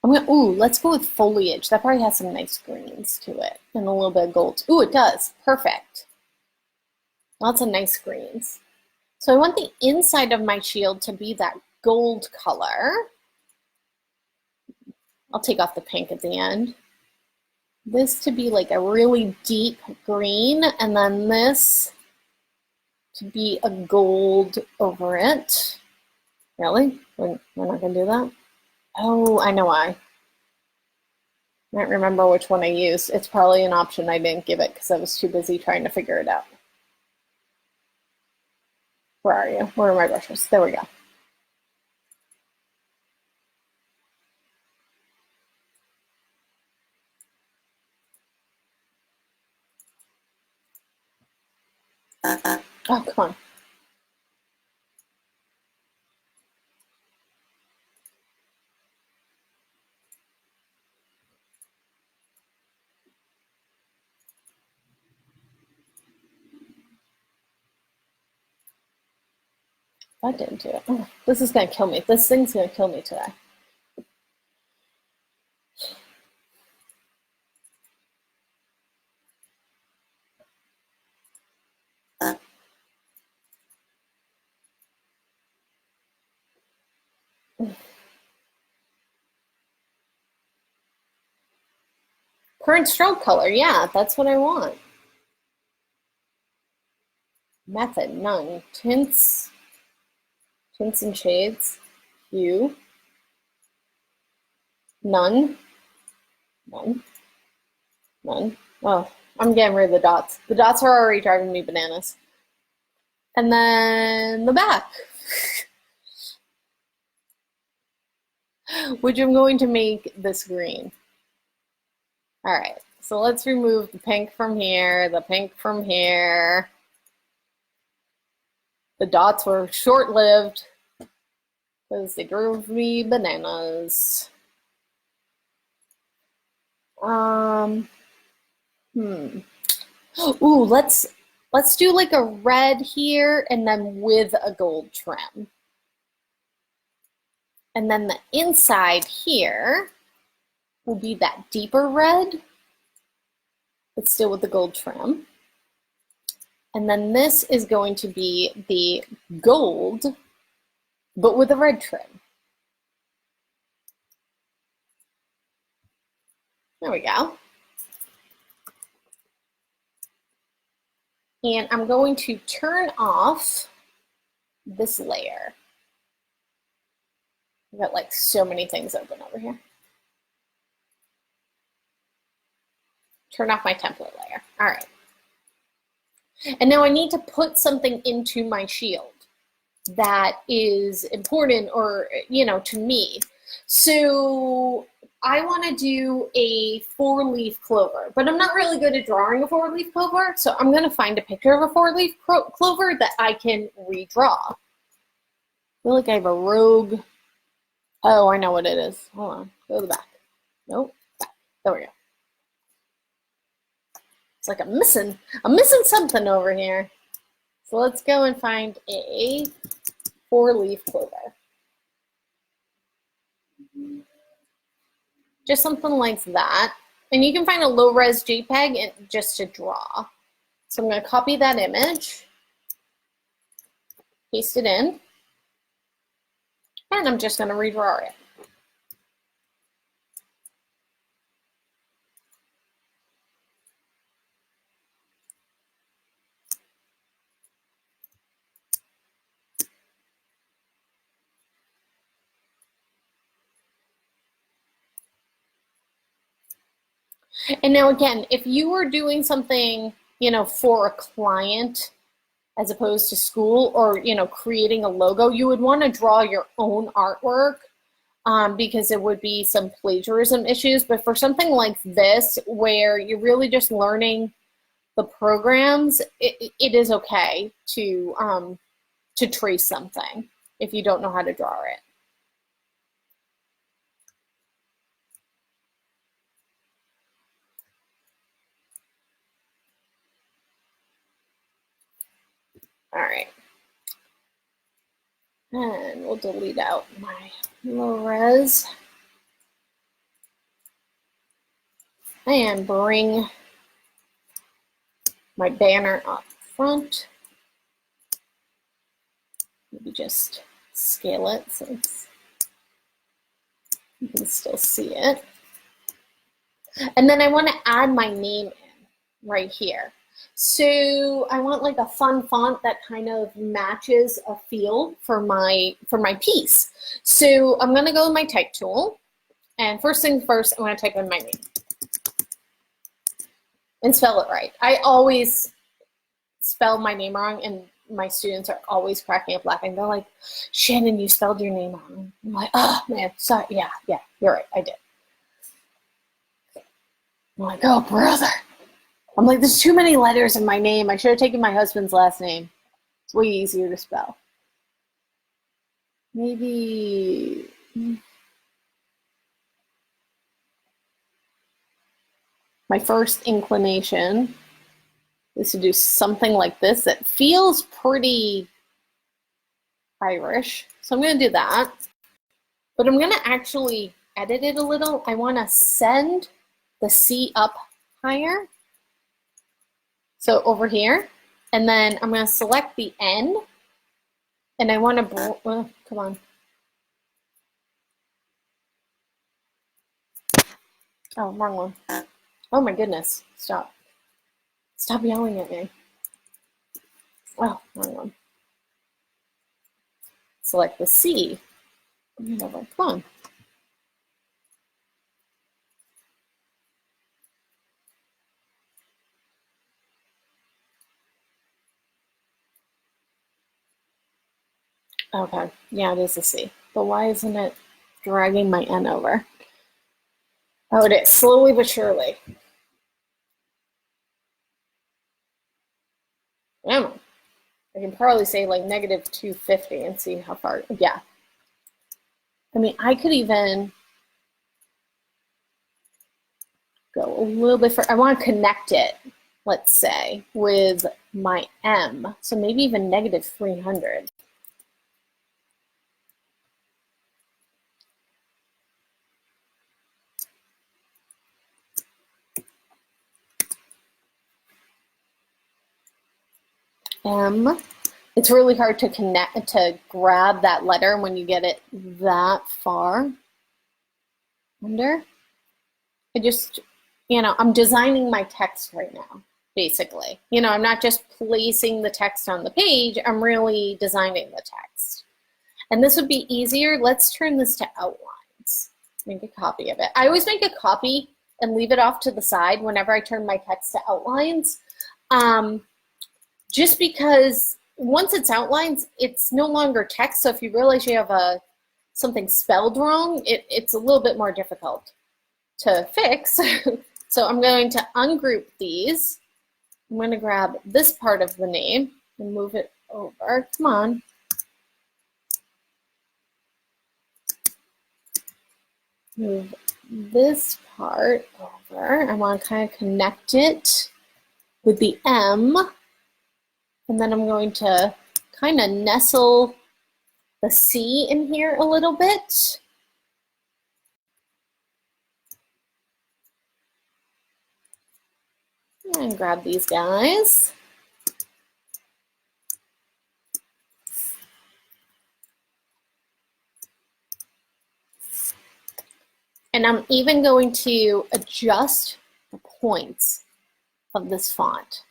Let's go with foliage. That probably has some nice greens to it and a little bit of gold. Ooh, it does. Perfect. Lots of nice greens. So I want the inside of my shield to be that gold color. I'll take off the pink at the end. This to be like a really deep green, and then this to be a gold over it. Really? We're not going to do that? Oh, I know why. I can't remember which one I used. It's probably an option I didn't give it because I was too busy trying to figure it out. Where are you? Where are my brushes? There we go. Oh, come on. I didn't do it. Oh, this is going to kill me. This thing's going to kill me today. Current stroke color. Yeah, that's what I want. Method, none. Tints and shades. Hue. None. None. Oh, I'm getting rid of the dots. The dots are already driving me bananas. And then the back, which I'm going to make this green. All right, so let's remove the pink from here, the pink from here. The dots were short-lived because they drove me bananas. Ooh, let's do like a red here and then with a gold trim. And then the inside here will be that deeper red, but still with the gold trim. And then this is going to be the gold, but with a red trim. There we go. And I'm going to turn off this layer. I've got like so many things open over here. Turn off my template layer. All right. And now I need to put something into my shield that is important or, you know, to me. So I want to do a 4-leaf clover, but I'm not really good at drawing a 4-leaf clover, so I'm going to find a picture of a 4-leaf clover that I can redraw. I feel like I have a rogue. Oh, I know what it is. Hold on. Go to the back. Nope. Back. There we go. It's like I'm missing something over here. So let's go and find a 4-leaf clover. Just something like that. And you can find a low-res JPEG just to draw. So I'm going to copy that image, paste it in, and I'm just going to redraw it. And now again, if you were doing something, you know, for a client as opposed to school, or, you know, creating a logo, you would want to draw your own artwork because it would be some plagiarism issues. But for something like this, where you're really just learning the programs, it is okay to trace something if you don't know how to draw it. All right. And we'll delete out my low res and bring my banner up front. Maybe just scale it since you can still see it. And then I want to add my name in right here. So I want like a fun font that kind of matches a feel for my piece. So I'm going to go with my type tool, and first things first, I'm going to type in my name and spell it right. I always spell my name wrong, and my students are always cracking up laughing. They're like, "Shannon, you spelled your name wrong." I'm like, "Oh man, sorry. Yeah, you're right. I did." I'm like, "Oh brother." I'm like, there's too many letters in my name. I should have taken my husband's last name. It's way easier to spell. Maybe my first inclination is to do something like this that feels pretty Irish. So I'm going to do that. But I'm going to actually edit it a little. I want to send the C up higher. So over here, and then I'm going to select the N, and I want to, well, come on. Oh, wrong one. Oh my goodness, stop. Stop yelling at me. Oh, wrong one. Select the C. Come on. Okay, yeah, it is a C. But why isn't it dragging my N over? Oh, it is, slowly but surely. I can probably say like -250 and see how far, yeah. I mean, I could even go a little bit further. I want to connect it, let's say, with my M. So maybe even -300. M. It's really hard to grab that letter when you get it that far under. I just, you know, I'm designing my text right now, basically. You know, I'm not just placing the text on the page, I'm really designing the text. And this would be easier. Let's turn this to outlines. Make a copy of it. I always make a copy and leave it off to the side whenever I turn my text to outlines. Just because once it's outlines, it's no longer text. So if you realize you have a something spelled wrong, it's a little bit more difficult to fix. So I'm going to ungroup these. I'm going to grab this part of the name and move it over. Come on. Move this part over. I want to kind of connect it with the M. And then I'm going to kind of nestle the C in here a little bit. And grab these guys. And I'm even going to adjust the points of this font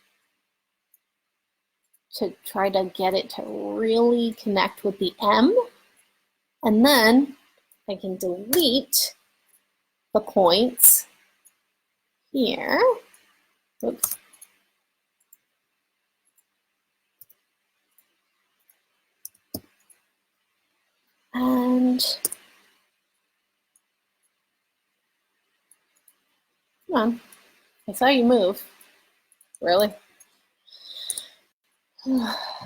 to try to get it to really connect with the M. And then I can delete the points here. Oops. And come on, I saw you move. Really?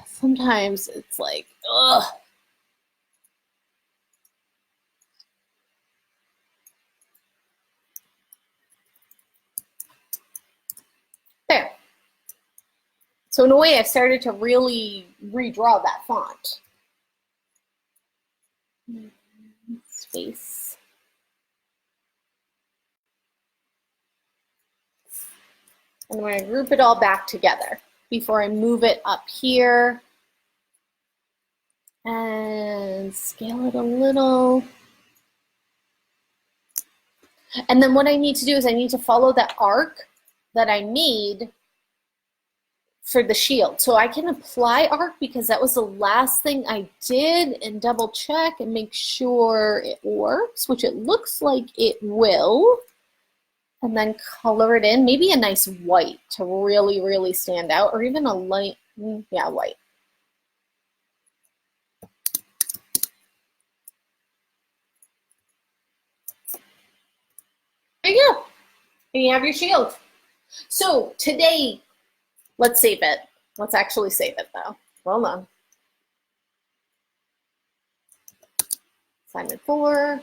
Sometimes it's like, ugh. There. So in a way, I've started to really redraw that font. Space. And I'm going to group it all back together before I move it up here and scale it a little. And then what I need to do is I need to follow that arc that I made for the shield. So I can apply arc because that was the last thing I did, and double check and make sure it works, which it looks like it will. And then color it in, maybe a nice white to really, really stand out, or even a light, yeah, white. There you go. And you have your shield. So today, let's save it. Let's actually save it though. Hold on. Assignment 4.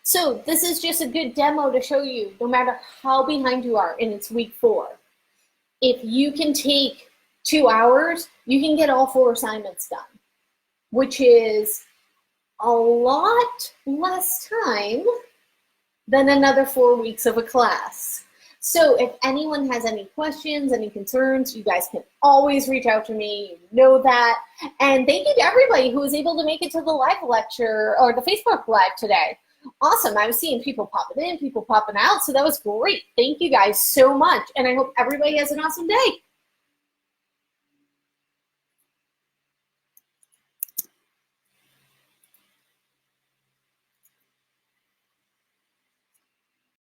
So this is just a good demo to show you, no matter how behind you are, and it's week 4. If you can take 2 hours, you can get all 4 assignments done, which is a lot less time than another 4 weeks of a class. So if anyone has any questions, any concerns, you guys can always reach out to me. You know that. And thank you to everybody who was able to make it to the live lecture or the Facebook Live today. Awesome. I was seeing people popping in, people popping out. So that was great. Thank you guys so much. And I hope everybody has an awesome day.